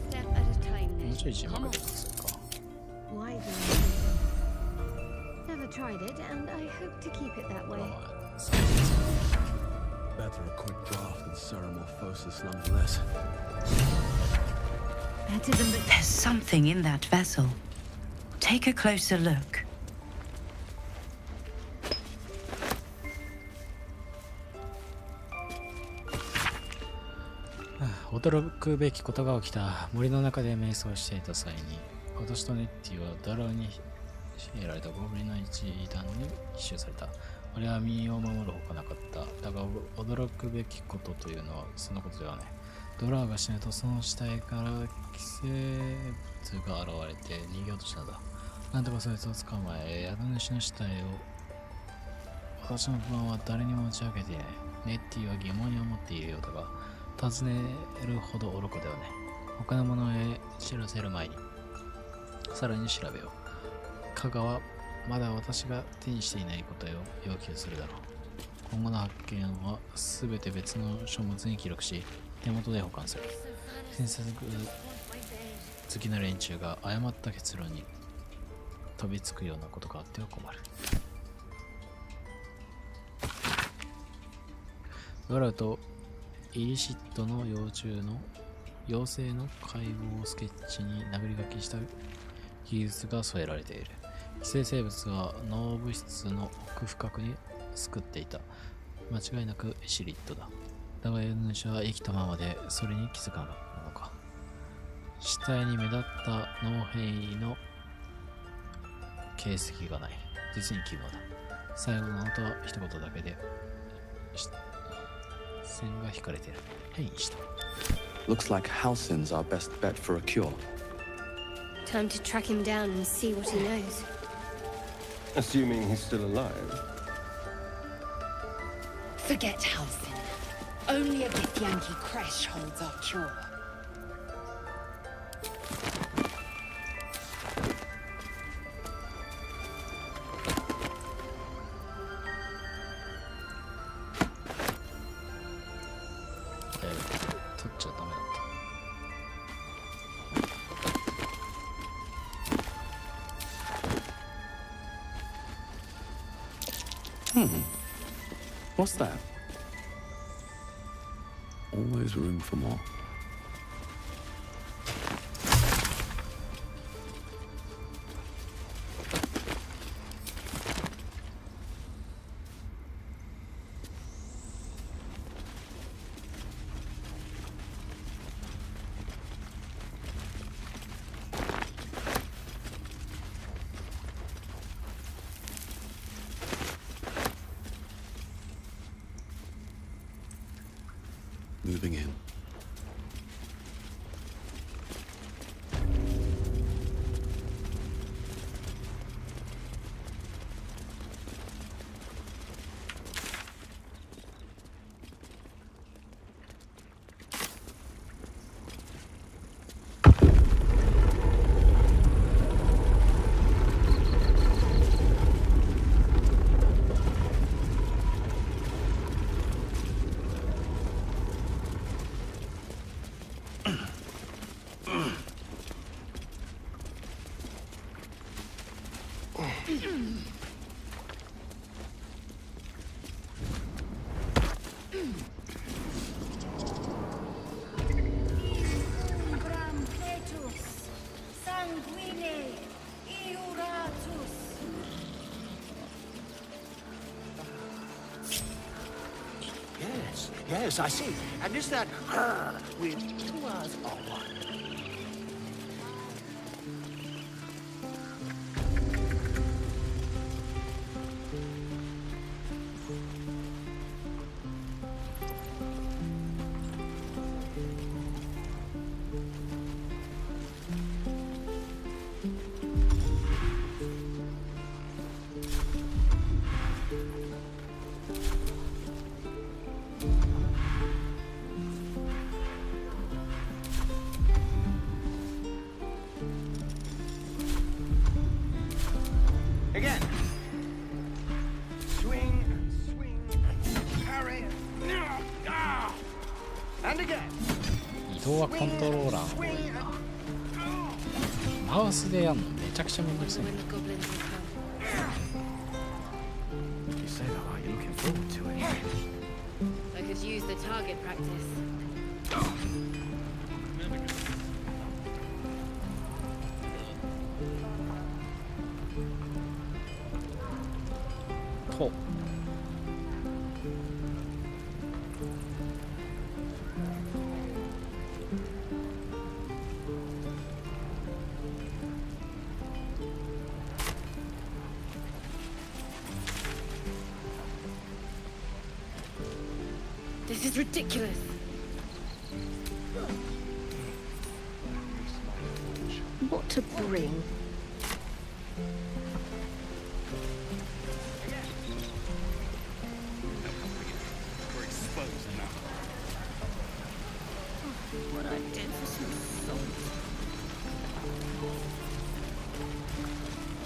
Step at a time, then. Come on. Why Never tried it, and I hope to keep it that way. Better a quick draft than Ceramorphosis nonetheless. Better than... There's something in that vessel. Take a closer look. 驚くべきことが起きた。森の中で瞑想していた際に、私とネッティはドラに秘められたゴブリンの一団に奇襲された。俺は身を守るほかなかった。だが驚くべきことというのはそのことではない。ドラが死ぬとその死体から寄生物が現れて逃げようとしたのだ。なんとかそいつを捕まえ、宿主の死体を私の不安は誰にも打ち明けていない。ネッティは疑問に思っているようだが、尋ねるほど愚かではない。他の者へ知らせる前にさらに調べよう。加賀はまだ私が手にしていないことを要求するだろう。今後の発見はすべて別の書物に記録し、手元で保管する。詮索好きな連中が誤った結論に飛びつくようなことがあっては困る。ドラウとイリシットの幼虫の妖精の解剖スケッチに殴り書きした記述が添えられている。寄生生物は脳物質の奥深くに救っていた。間違いなくエシリットだ。だが宿主は生きたままでそれに気づかなかったのか。死体に目立った脳変異の形跡がない。実に奇妙だ。最後の音は一言だけで線が引かれている。変異した。Looks like Halsin's our best bet for a cure. Time to track him down and see what he knows. Assuming he's still alive. Forget Halsin. Only a Githyanki Kresh holds our cure. What's that? Always room for more. Moving in. Yes, I see. And is that her with 2 R's or 1? Again. Swing, swing, parry. And again. 移動はコントローラーの方がいいな。マウスでやんのめちゃくちゃめんどくさい。 You say that like you're looking forward to it. I could use the target practice. と。This is ridiculous. What to bring? We're exposed now. What I did for some salt.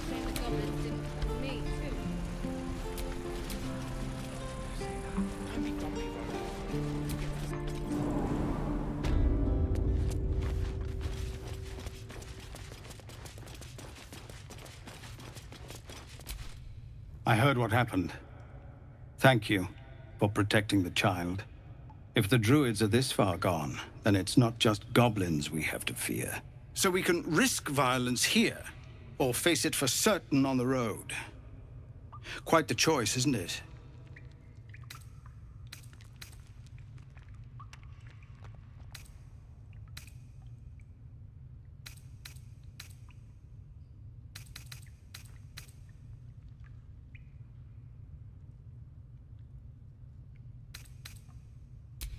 The goblins didn't come for me, too. I heard what happened. Thank you for protecting the child. If the druids are this far gone, then it's not just goblins we have to fear. So we can risk violence here, or face it for certain on the road. Quite the choice, isn't it?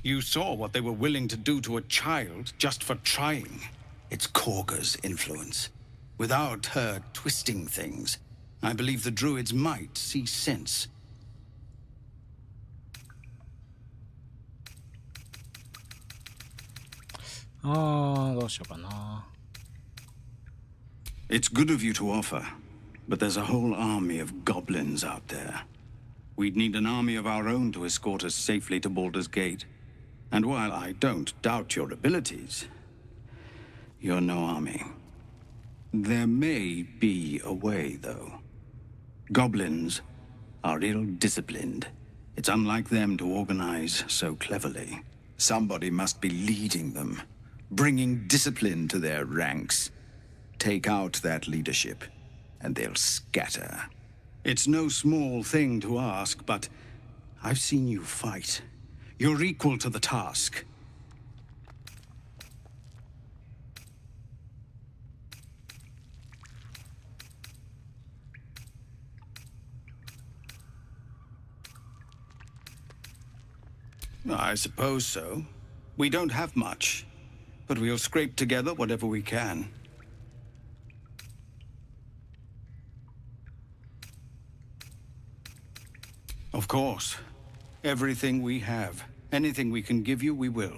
You saw what they were willing to do to a child just for trying. It's Korga's influence. Without her twisting things, I believe the druids might see sense. It's good of you to offer, but there's a whole army of goblins out there. We'd need an army of our own to escort us safely to Baldur's Gate. And while I don't doubt your abilities, you're no army. There may be a way, though. Goblins are ill-disciplined. It's unlike them to organize so cleverly. Somebody must be leading them, bringing discipline to their ranks. Take out that leadership, and they'll scatter. It's no small thing to ask, but I've seen you fight. You're equal to the task. I suppose so. We don't have much, but we'll scrape together whatever we can. Of course. Everything we have. Anything we can give you, we will.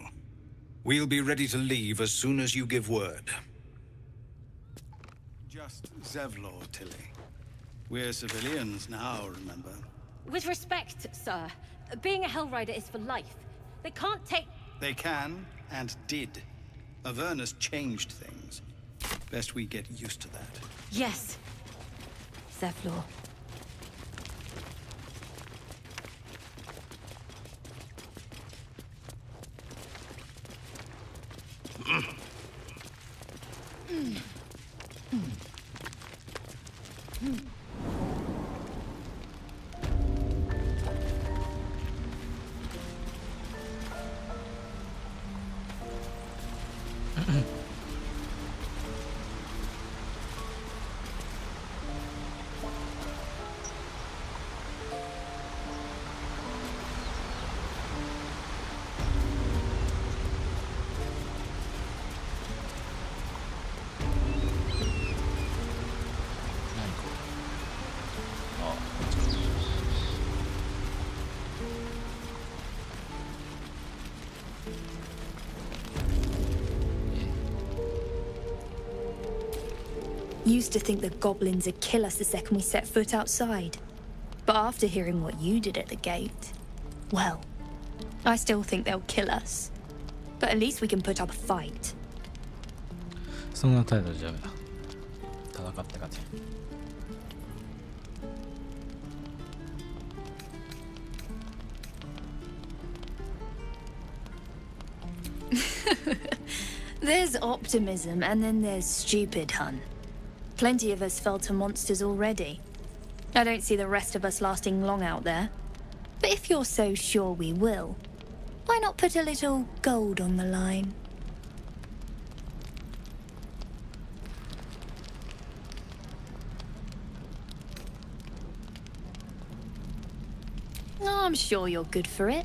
We'll be ready to leave as soon as you give word. Just Zevlor, Tilly. We're civilians now, remember? With respect, sir, being a Hellrider is for life. They can't take... They can, and did. Avernus changed things. Best we get used to that. Yes. Zevlor. Used to think the goblins would kill us the second we set foot outside. But after hearing what you did at the gate, well, I still think they'll kill us. But at least we can put up a fight. そんな態度じゃダメだ。戦って勝て。There's optimism, and then there's stupid, hun. Plenty of us fell to monsters already. I don't see the rest of us lasting long out there. But if you're so sure we will, why not put a little gold on the line? I'm sure you're good for it.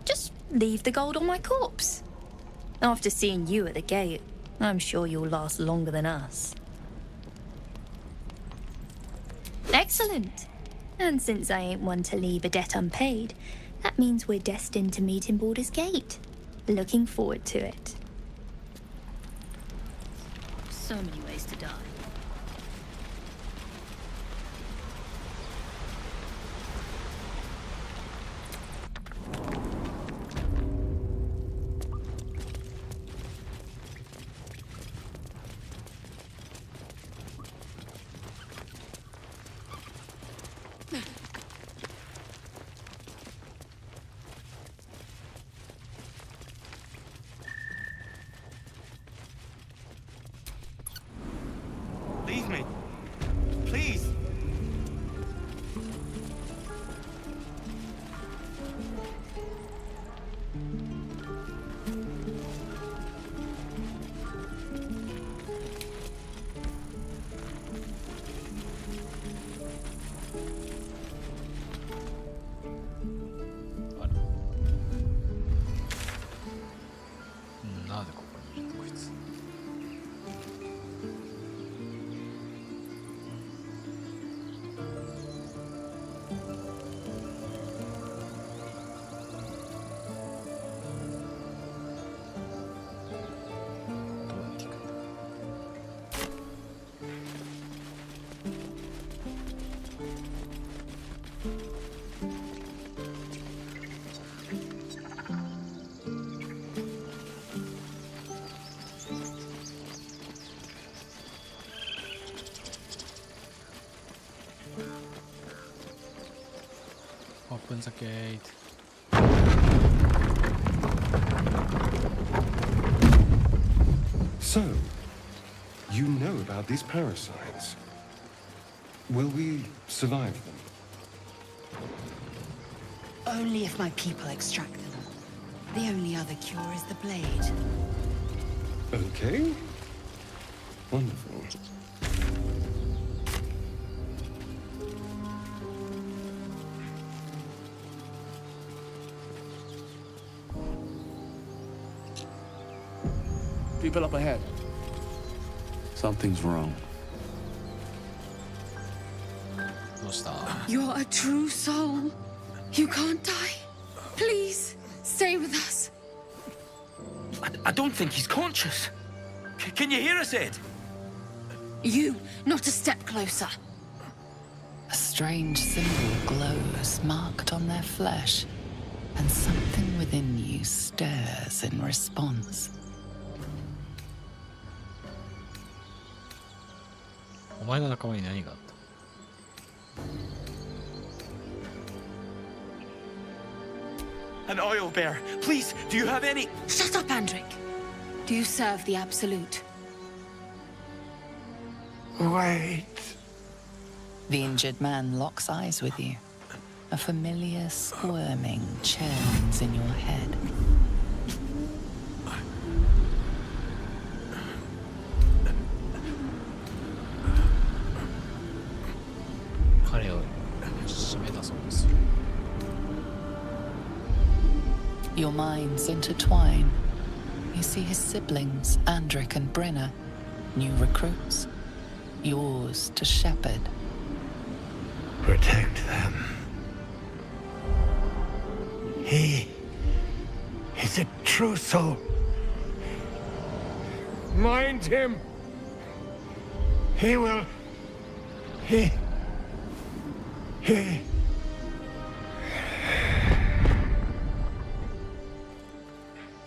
Just leave the gold on my corpse. After seeing you at the gate, I'm sure you'll last longer than us. Excellent. And since I ain't one to leave a debt unpaid, that means we're destined to meet in Baldur's Gate. Looking forward to it. So many ways to die. Leave me. Please. Open the gate. So, you know about these parasites. Will we survive them? Only if my people extract them. The only other cure is the blade. Okay. Wonderful. People up ahead. Something's wrong. You're a true soul. You can't die. Please, stay with us. I don't think he's conscious. Can you hear us, Ed? You, not a step closer. A strange symbol glows, marked on their flesh, and something within you stirs in response. お前の仲間に何があった An oil bear. Please, do you have any? Shut up, Andric. Do you serve the Absolute? Wait. The injured man locks eyes with you. A familiar squirming churns in your head. Your minds intertwine. You see his siblings, Andric and Brenna, new recruits, yours to shepherd. Protect them. He is a true soul. Mind him! He will... He...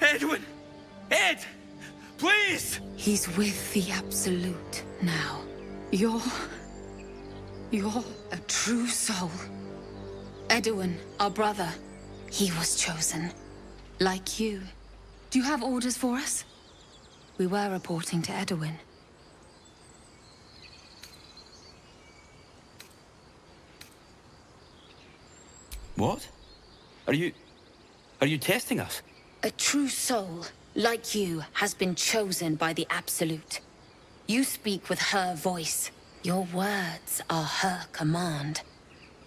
Edwin! Ed! Please! He's with the Absolute now. You're a true soul. Edwin, our brother, he was chosen. Like you. Do you have orders for us? We were reporting to Edwin. What? Are you testing us? A true soul, like you, has been chosen by the Absolute. You speak with her voice. Your words are her command.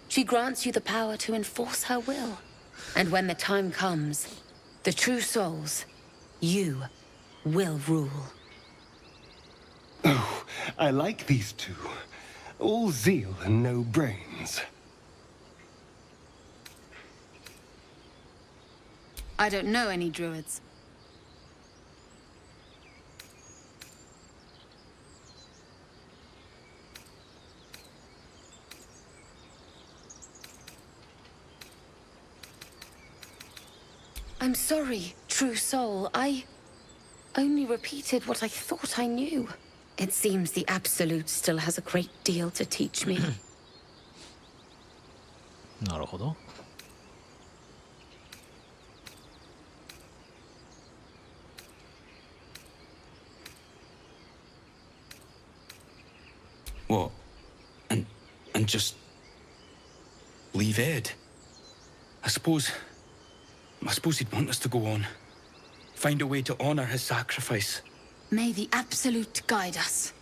She grants you the power to enforce her will. And when the time comes, the true souls, you will rule. Oh, I like these two. All zeal and no brains. I don't know any druids. I'm sorry, true soul. I only repeated what I thought I knew. It seems the Absolute still has a great deal to teach me. なるほど。What? And just leave Ed? I suppose he'd want us to go on. Find a way to honor his sacrifice. May the Absolute guide us.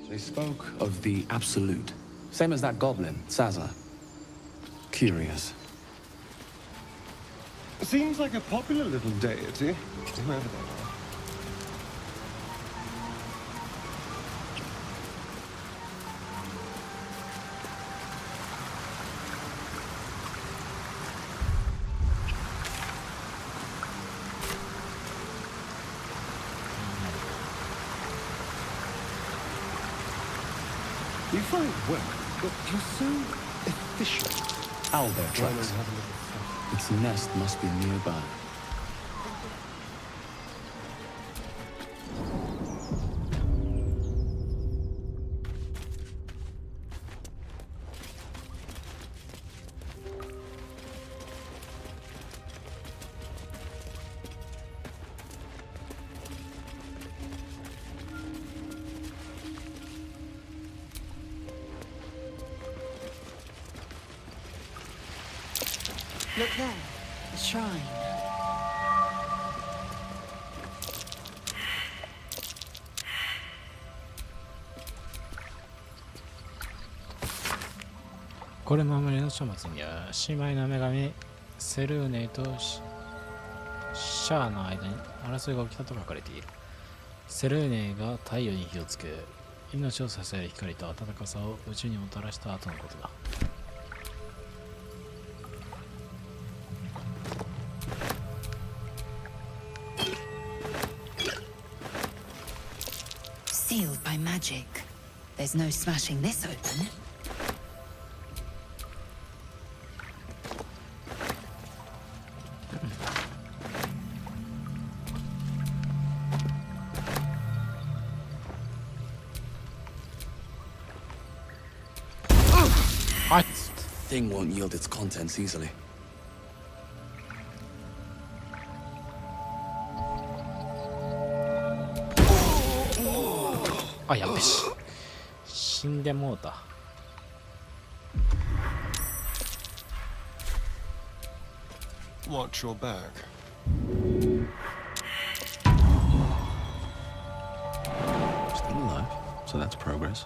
They spoke of the Absolute. Same as that goblin, Sazza. Curious. Seems like a popular little deity, whoever they are. You find work, but you're so efficient. Owlbear tracks. Its nest must be nearby. Look there, the shrine.これ守りの書物には姉妹の女神セルーネとシャアの間に争いが起きたと書かれている。セルーネが太陽に火をつけ、命を支える光と暖かさを宇宙にもたらした後のことだ。Sealed by magic. There's no smashing this open. Thing won't yield its contents easily. あ、やべし。死んでもうた。Watch your back. Still alive, so that's progress.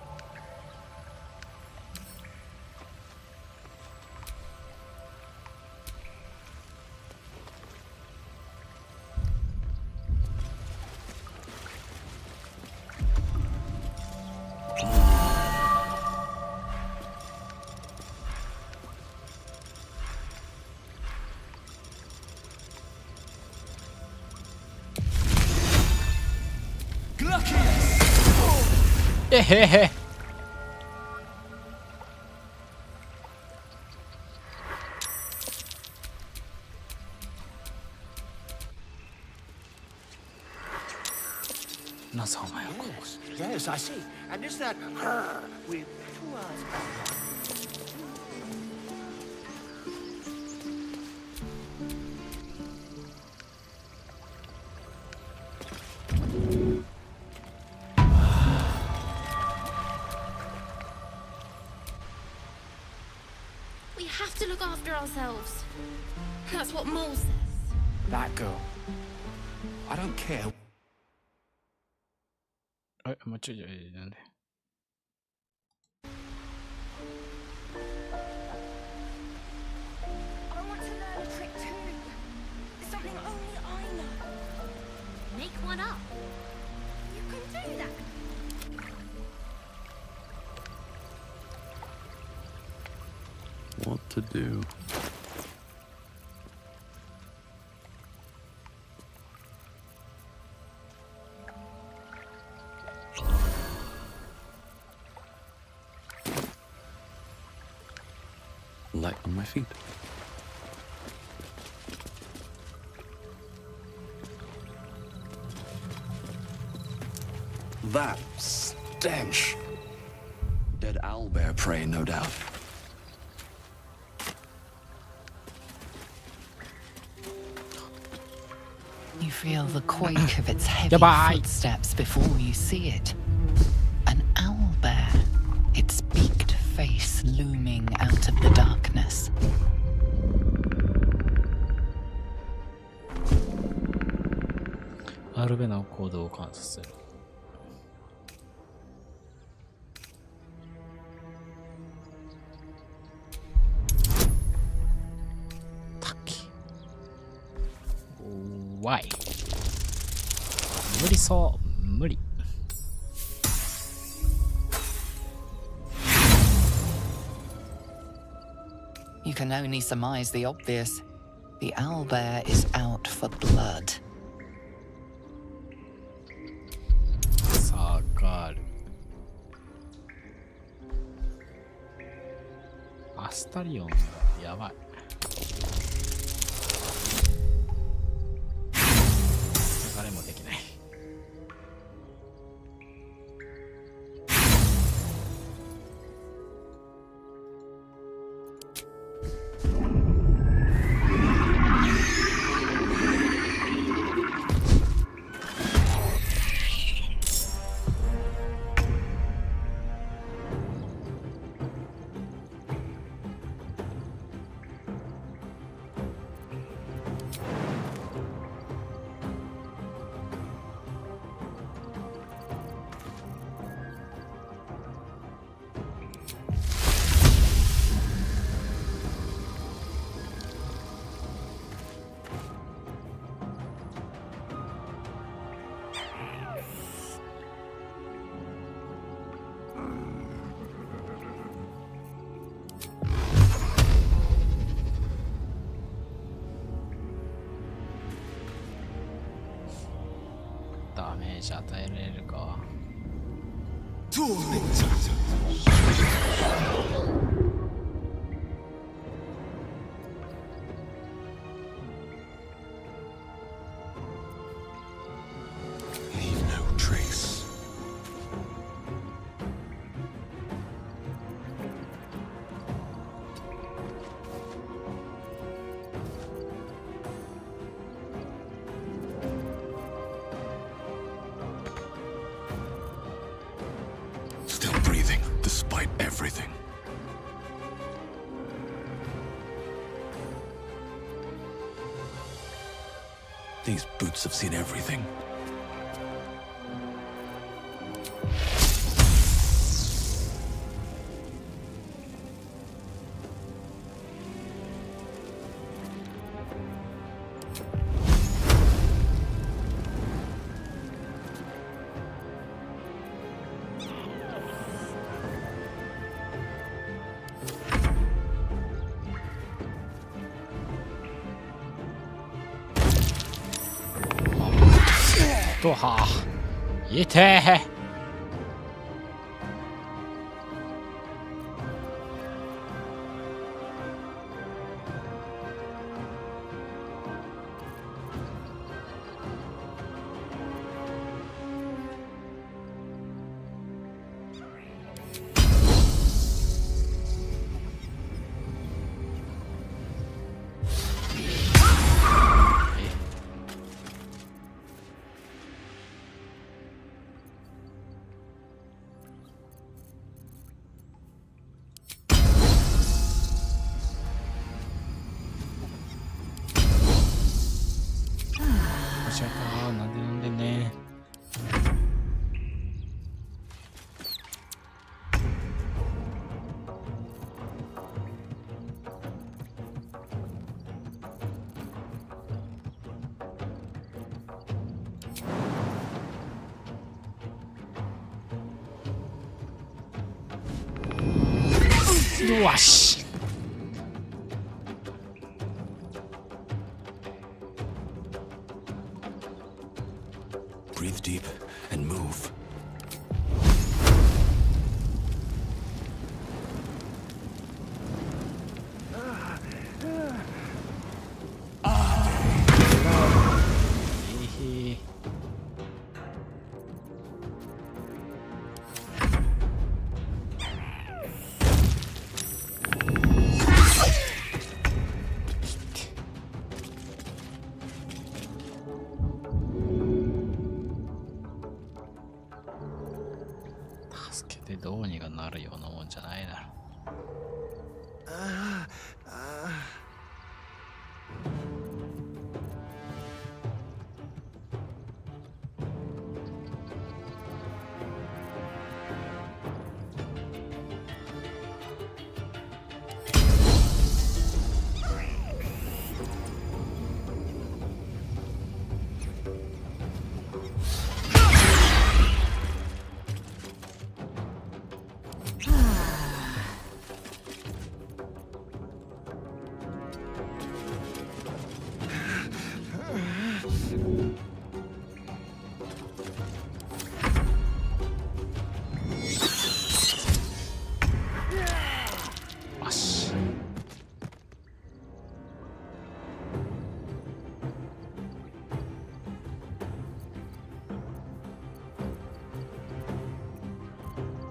へへ。なさお前は。Yes, I see. And is that her with 2 eyes? We have to look after ourselves. That's what Mole says. That girl. I don't care. あ、もうちょいなんで。I want to learn a trick too. Something only I know. Make one up. You can do that. What to do? Light on my feet. That stench. Dead owlbear prey, no doubt. You feel the quake of its heavy footsteps before you see it. An owlbear, its beaked face looming out of the darkness. RB の行動を観察する。Why? 無理そう。無理。You can only surmise the obvious. The owlbear is out for blood. 下がる。アスタリオンがやばい。流れもできない。ダメージ与えられるか。Leave no trace. Still breathing, despite everything. These boots have seen everything.とは、いてー。ちゃう。なんでね。よし。Breathe deep and move.どうにかなるようなもんじゃないだろ。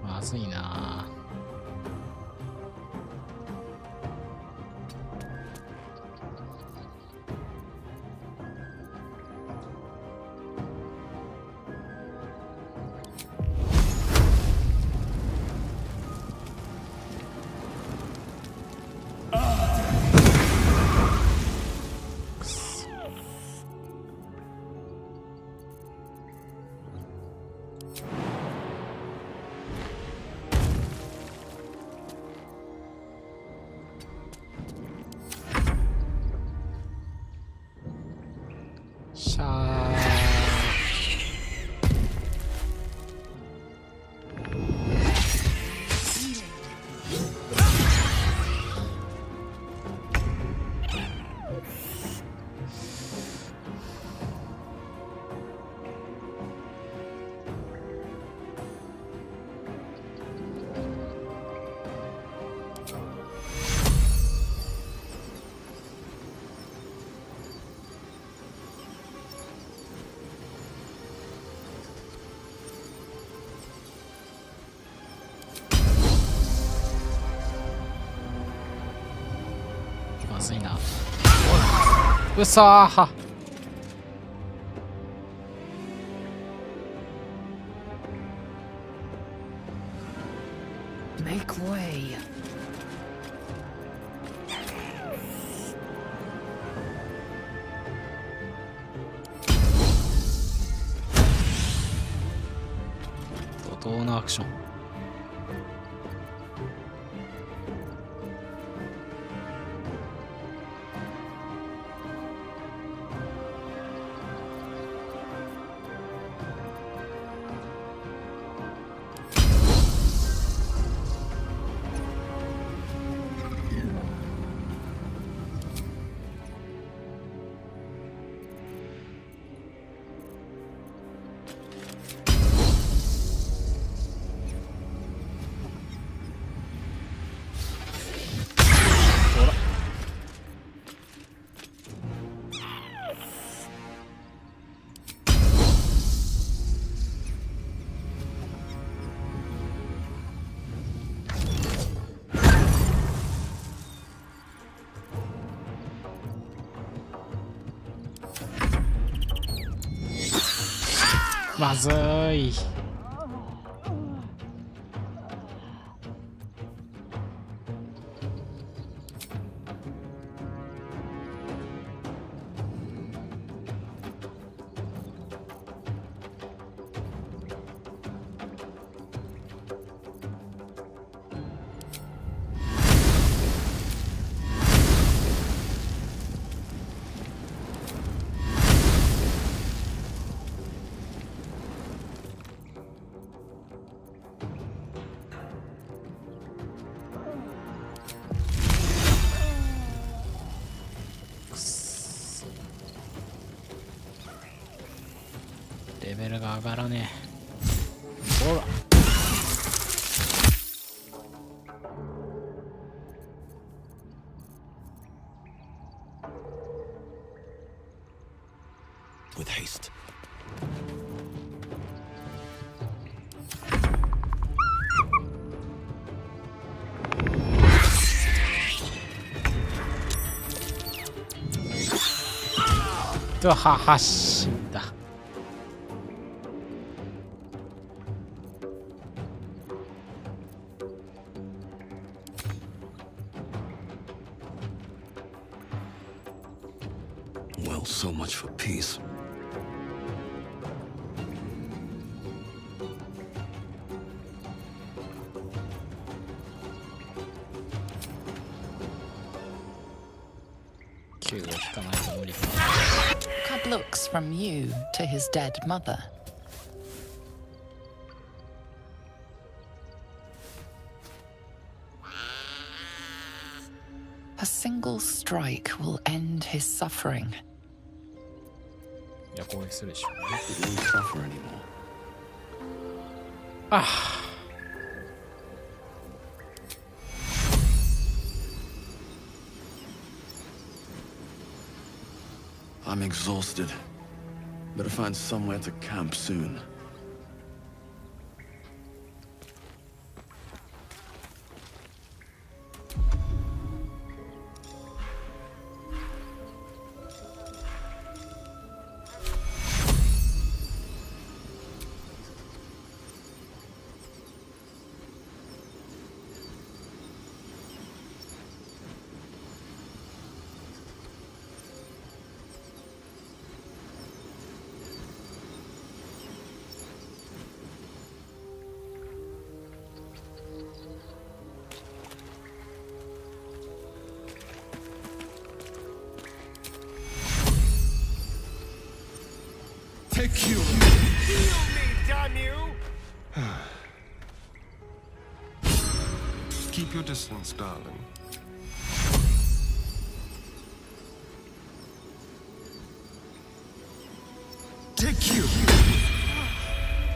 まずいな。シャー。まずいな。うさーは。Make way.怒涛のアクション。まずい。レベルが上がらねえ。ほら。With haste. Well, so much for peace. Good looks from you to his dead mother. A single strike will end his suffering. He won't suffer anymore. I'm exhausted. Better find somewhere to camp soon. Take you. Heal me, damn you! Keep your distance, darling. Take you!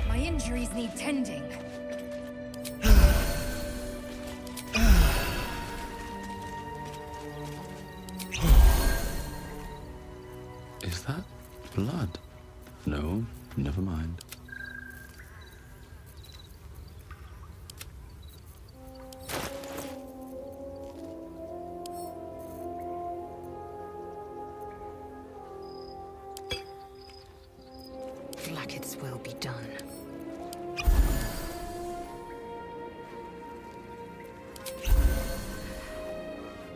My injuries need tending. Is that blood? No, never mind. Blacket's will be done.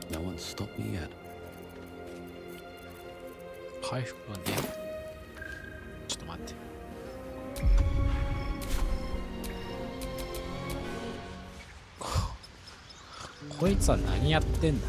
No one stopped me yet. 回復が出る。ちょっと待って。こいつは何やってんだ。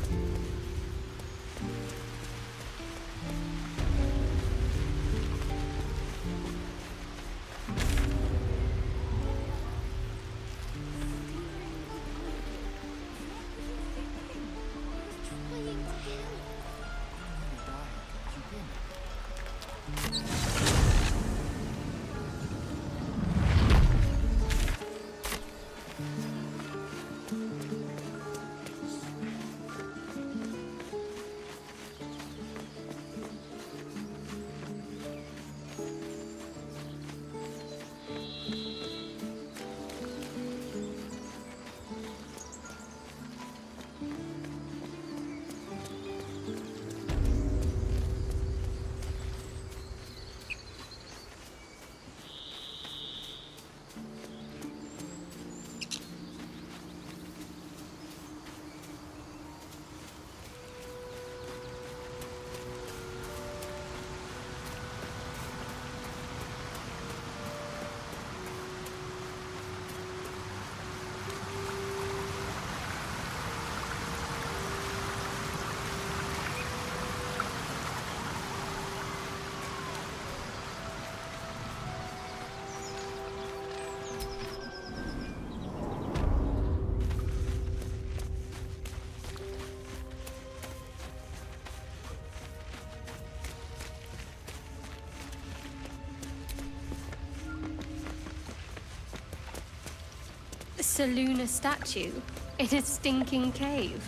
Saloon statue in a stinking cave.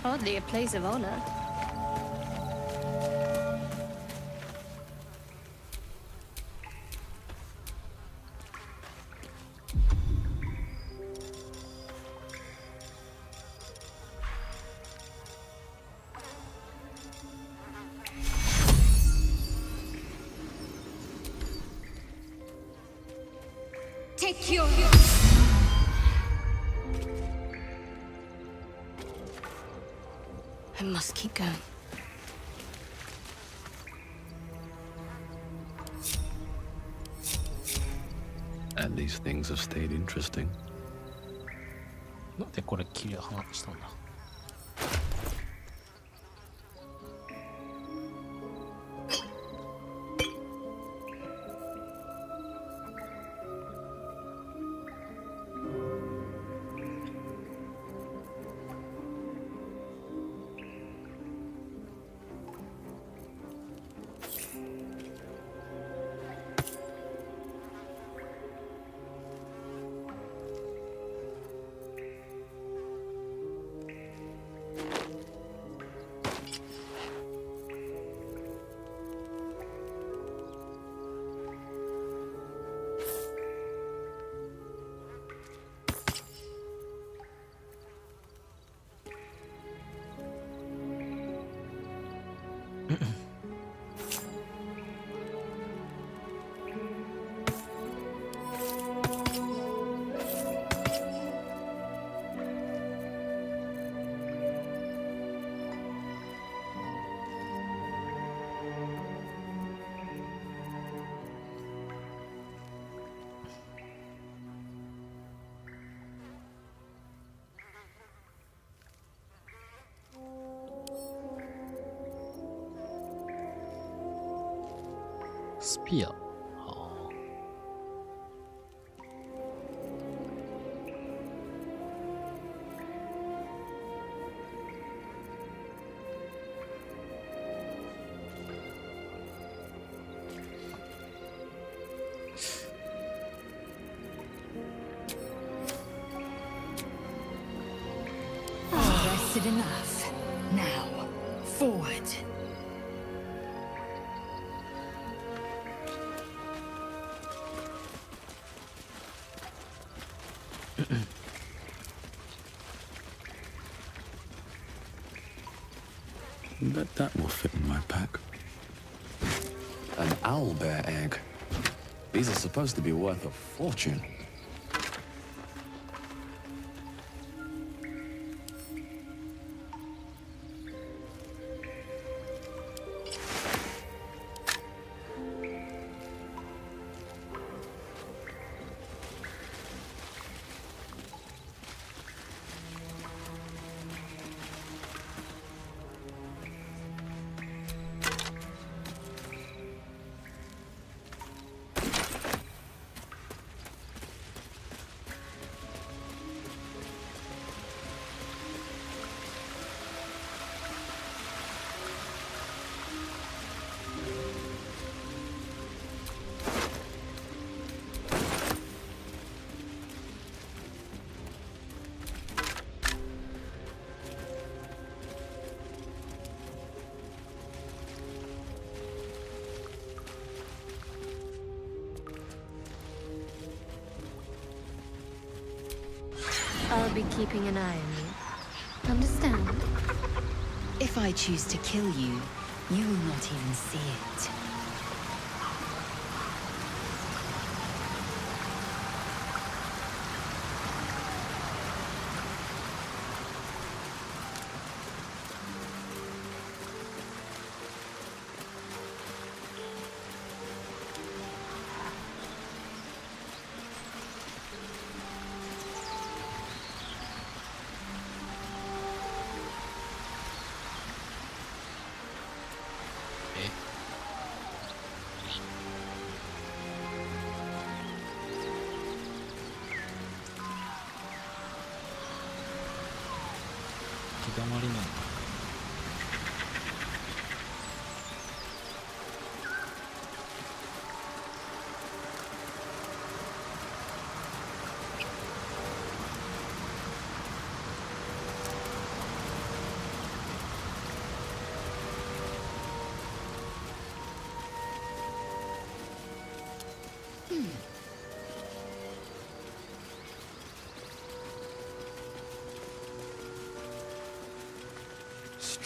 Hardly a place of honor. Take your... I must keep going. And these things have stayed interesting. なんでこれ切り離したんだ。スピア。Rested enough. Now, forward. Bet that will fit in my pack. An owlbear egg. These are supposed to be worth a fortune. I'll be keeping an eye on you. Understand? If I choose to kill you, you will not even see it.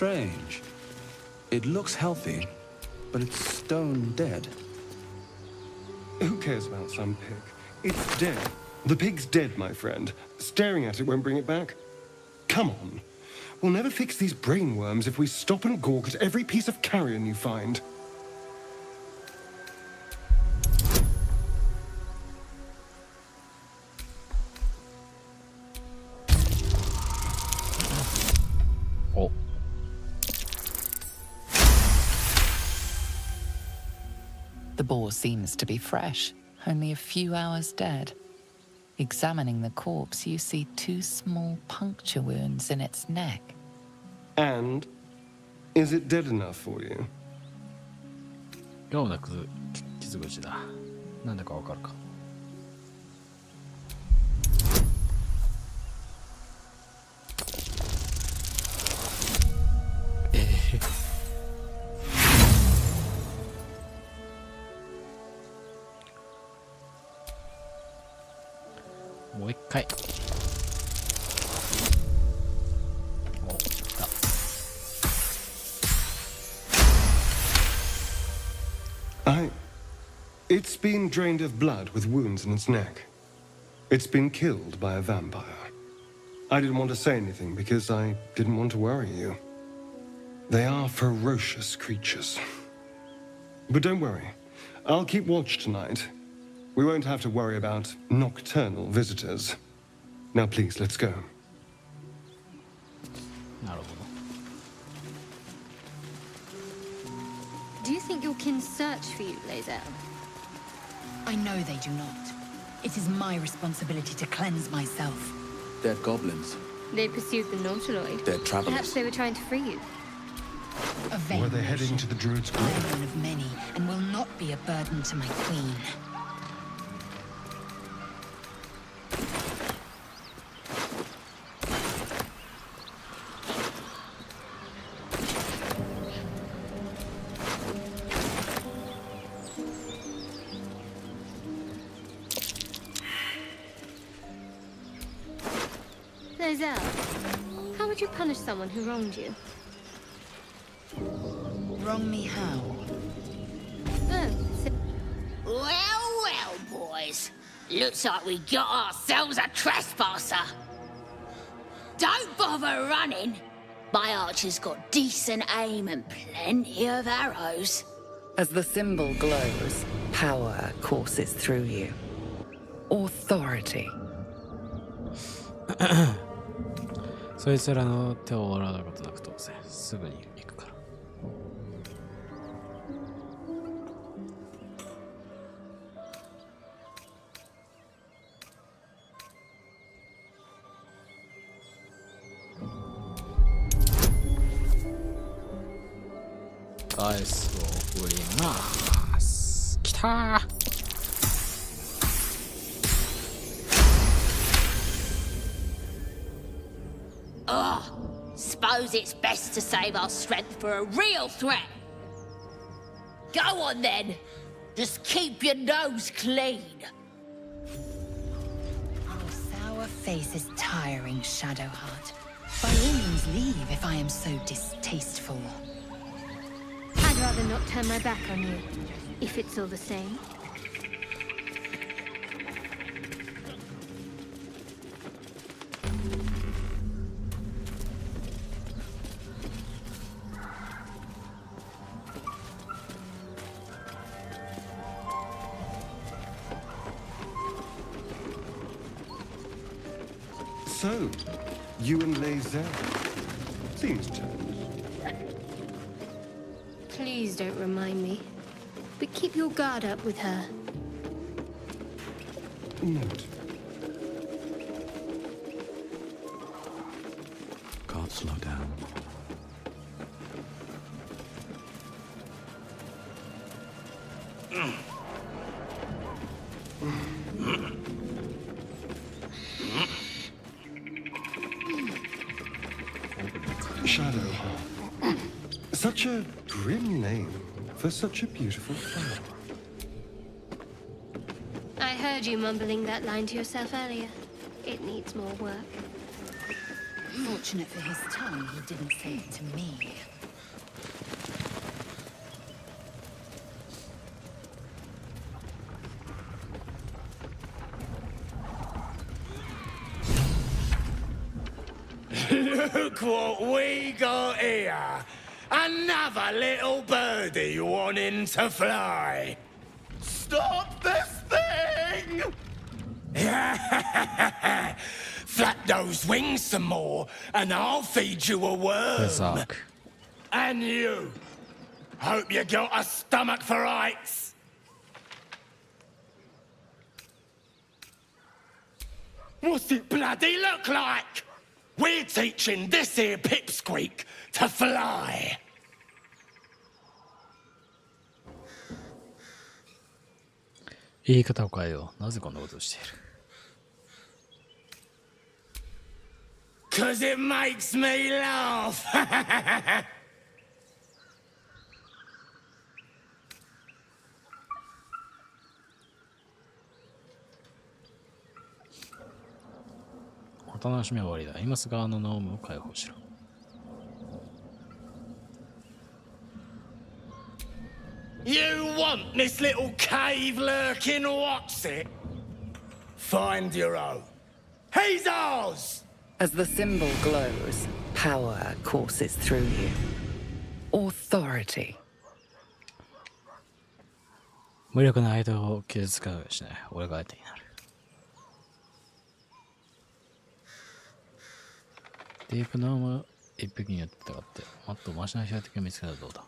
strange. It looks healthy, but it's stone dead. Who cares about some pig? It's dead. The pig's dead, my friend. Staring at it won't bring it back. Come on. We'll never fix these brain worms if we stop and gawk at every piece of carrion you find. Oh. The boar seems to be fresh, only a few hours dead. Examining the corpse, you see 2 small puncture wounds in its neck. And? Is it dead enough for you? 妙な傷口だ。なんだかわかるか。もう一回。お、来た。It's been drained of blood with wounds in its neck. It's been killed by a vampire. I didn't want to say anything because I didn't want to worry you. They are ferocious creatures. But don't worry. I'll keep watch tonight. We won't have to worry about nocturnal visitors. Now please, let's go. Do you think your kin search for you, Lae'zel? I know they do not. It is my responsibility to cleanse myself. They're goblins. They pursued the Nautiloid. They're travelers. Perhaps they were trying to free you. Were they heading to the druid's grave? I am one of many, and will not be a burden to my queen. Lae'zel, how would you punish someone who wronged you? Wrong me how? Well, boys. Looks like we got ourselves a trespasser. Don't bother running. My archer's got decent aim and plenty of arrows. As the symbol glows, power courses through you. Authority. そいつらの手を洗うことなく当然すぐに行くから。ダイスを振ります。きたー。Suppose it's best to save our strength for a real threat. Go on then. Just keep your nose clean. Your sour face is tiring, Shadowheart. By all means leave if I am so distasteful. I'd rather not turn my back on you, if it's all the same. So, you and Lae'zel. Seems turned. Please don't remind me. But keep your guard up with her. Note. Can't slow down. Shadowheart. Such a grim name for such a beautiful flower. I heard you mumbling that line to yourself earlier. It needs more work. Fortunate for his tongue, he didn't say it to me. Look what we got here! Another little birdie wanting to fly! Stop this thing! Flap those wings some more, and I'll feed you a worm. And you! Hope you got a stomach for heights! What's it bloody look like? We're teaching this here pipsqueak to fly. Cause it makes me laugh. You want this little cave lurking, what's it? Find your own. He's ours! As the symbol glows, power courses through you. Authority. 無力な相手を傷つかうしない。俺が相手になる。ディープノーム一匹によって戦って、もっとマシな標的を見つけたらどうだ。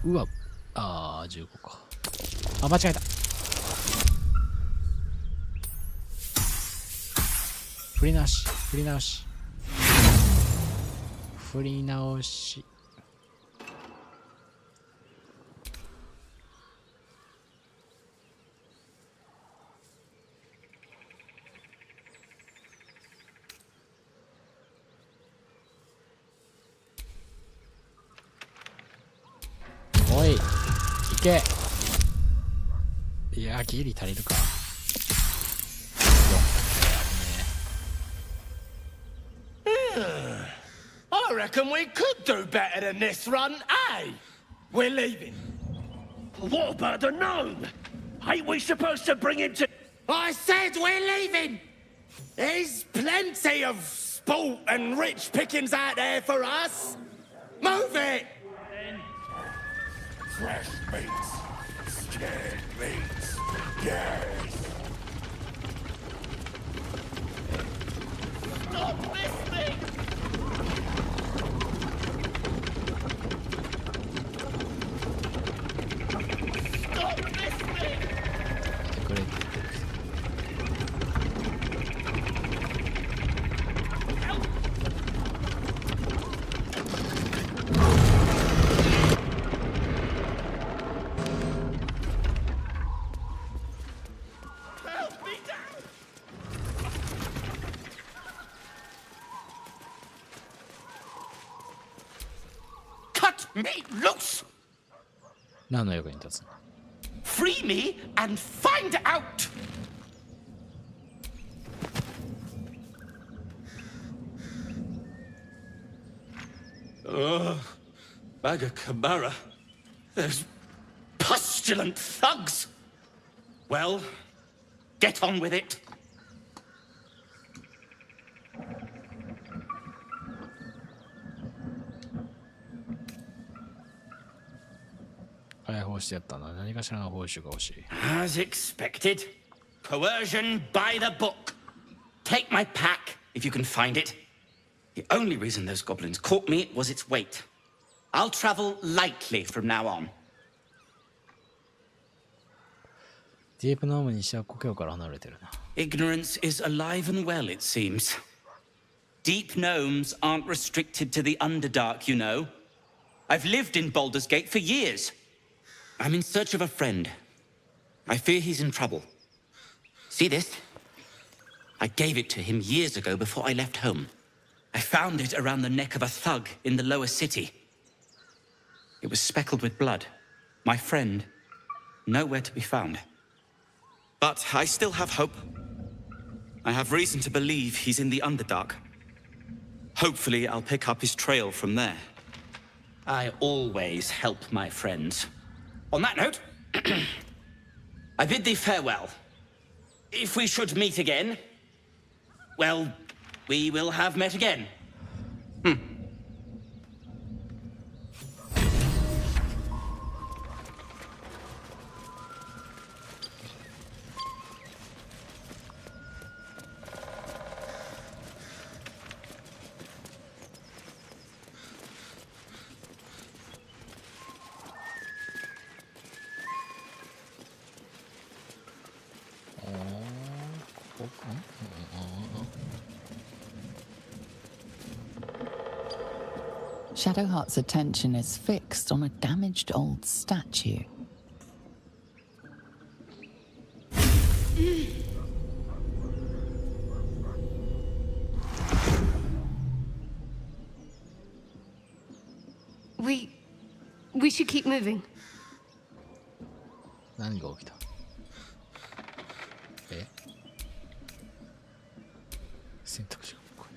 うわ、15か。間違えた。振り直し。おい、行け。いや、ギリ足りるか。I reckon we could do better than this run, eh? We're leaving. What about the gnome? Ain't we supposed to bring him to... I said we're leaving! There's plenty of sport and rich pickings out there for us. Move it! Fresh meats. Scared meats. Yes. Stop this thing! Stop this thing! Me loose! 何の役に立つの？ Free me and find out! Bagacabara. There's pustulant thugs. Well, get on with it. 解放してやったな。何かしらの報酬が欲しい。As expected. Coercion by the book. Take my pack, if you can find it. The only reason those goblins caught me was its weight. I'll travel lightly from now on. ディープノームにしては故郷から離れてるな。Ignorance is alive and well, it seems. Deep gnomes aren't restricted to the Underdark, you know. I've lived in Baldur's Gate for years. I'm in search of a friend. I fear he's in trouble. See this? I gave it to him years ago before I left home. I found it around the neck of a thug in the lower city. It was speckled with blood. My friend, nowhere to be found. But I still have hope. I have reason to believe he's in the Underdark. Hopefully, I'll pick up his trail from there. I always help my friends. On that note, I bid thee farewell. If we should meet again, well, we will have met again. Shadowheart's attention is fixed on a damaged old statue. We should keep moving. 何が起きた？選択肢がこれ。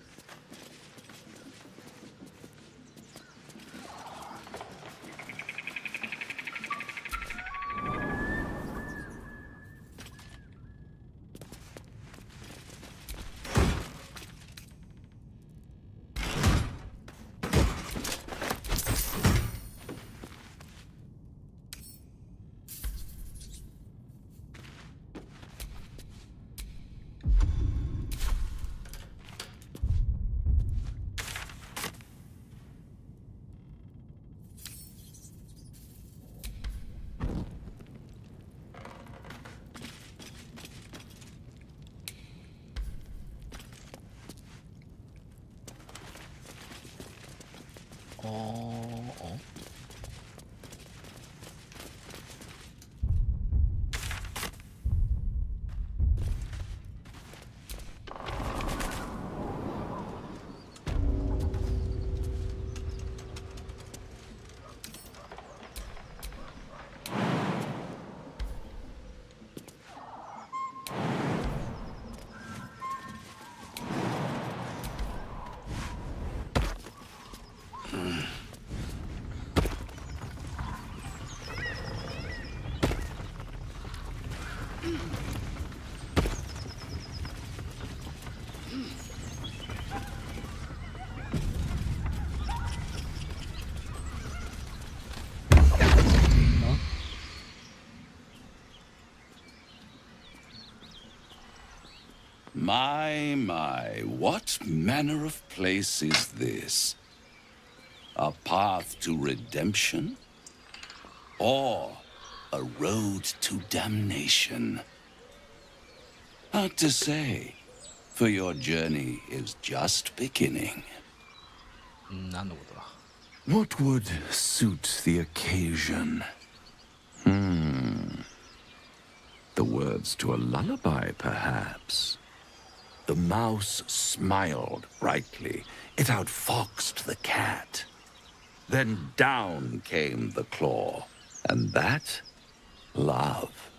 My, what manner of place is this? A path to redemption? Or a road to damnation? Hard to say, for your journey is just beginning. What would suit the occasion? The words to a lullaby, perhaps. The mouse smiled brightly. It outfoxed the cat. Then down came the claw. And that, love,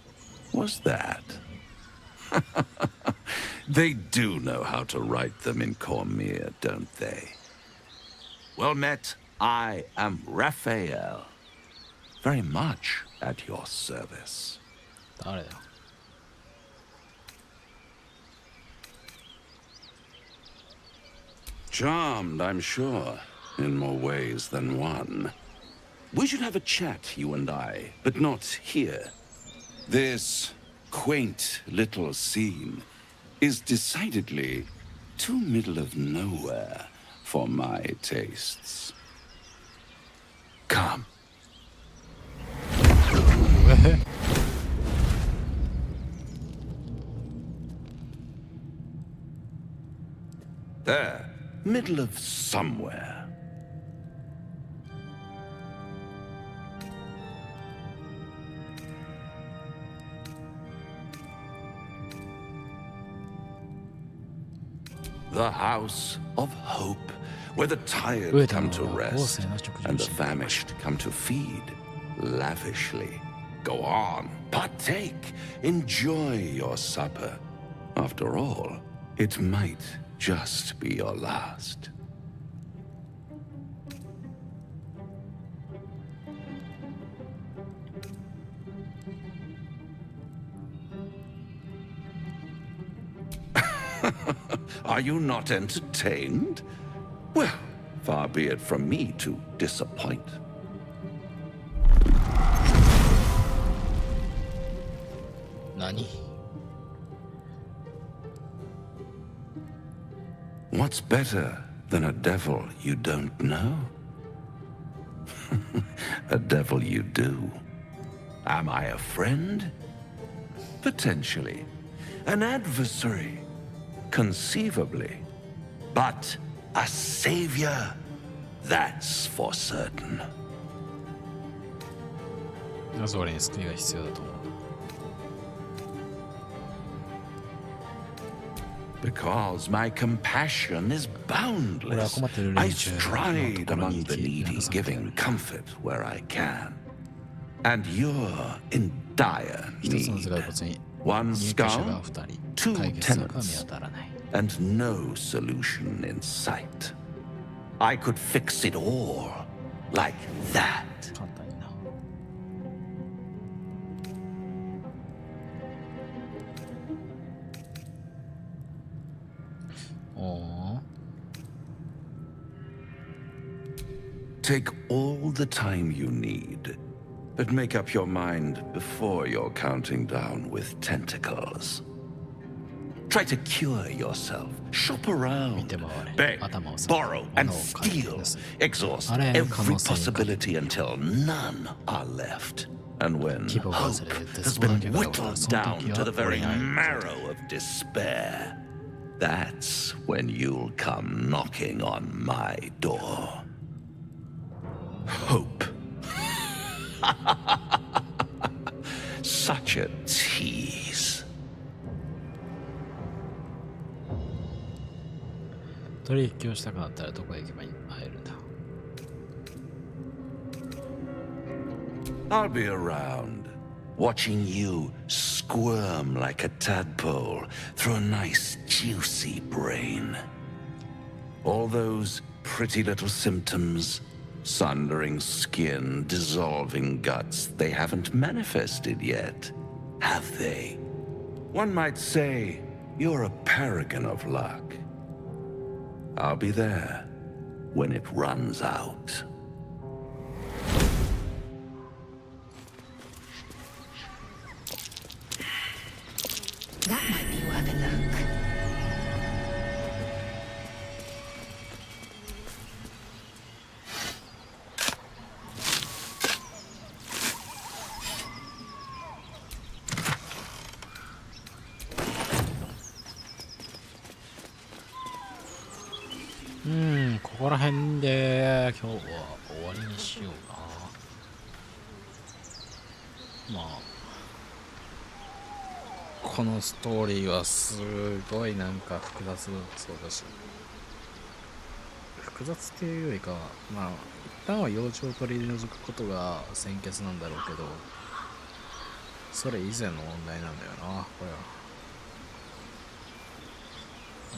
was that. They do know how to write them in Cormier, don't they? Well met, I am Raphael. Very much at your service. Charmed, I'm sure, in more ways than one. We should have a chat, you and I, but not here. This quaint little scene is decidedly too middle of nowhere for my tastes. Come. There, middle of somewhere. The House of Hope, where the tired come to rest and the famished come to feed lavishly. Go on, partake, enjoy your supper. After all, it might just be your last. Are you not entertained? Well, far be it from me to disappoint. Nani? What's better than a devil you don't know? A devil you do. Am I a friend? Potentially. An adversary? Conceivably. But a savior? That's for certain. なぜ俺に救いが必要だと思う Because my compassion is boundless. I stride among the needy, giving comfort where I can. And you're in dire need. One skull, two tenants, and no solution in sight. I could fix it all like that. Take all the time you need, but make up your mind before you're counting down with tentacles. Try to cure yourself. Shop around. Beg, borrow, and steal. Exhaust every possibility until none are left. And when hope has been whittled down to the very marrow of despair, that's when you'll come knocking on my door. Hope. Such a tease. 取引をしたくなったらどこへ行けば会えるんだ I'll be around, watching you squirm like a tadpole through a nice, juicy brain. All those pretty little symptoms, sundering skin, dissolving guts, they haven't manifested yet, have they? One might say you're a paragon of luck. I'll be there when it runs out. That might be worth a look. Hmm, ここら辺で今日は終わりにしような。まあこのストーリーはすごいなんか複雑そうだし、複雑っていうよりかはまあ一旦は幼虫を取り除くことが先決なんだろうけど、それ以前の問題なんだよな。これは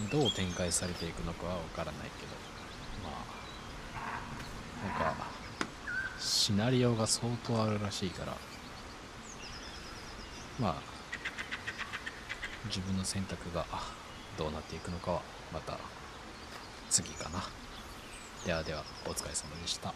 どう展開されていくのかは分からないけど、まあなんかシナリオが相当あるらしいから、まあ自分の選択がどうなっていくのかはまた次かな。ではではお疲れ様でした。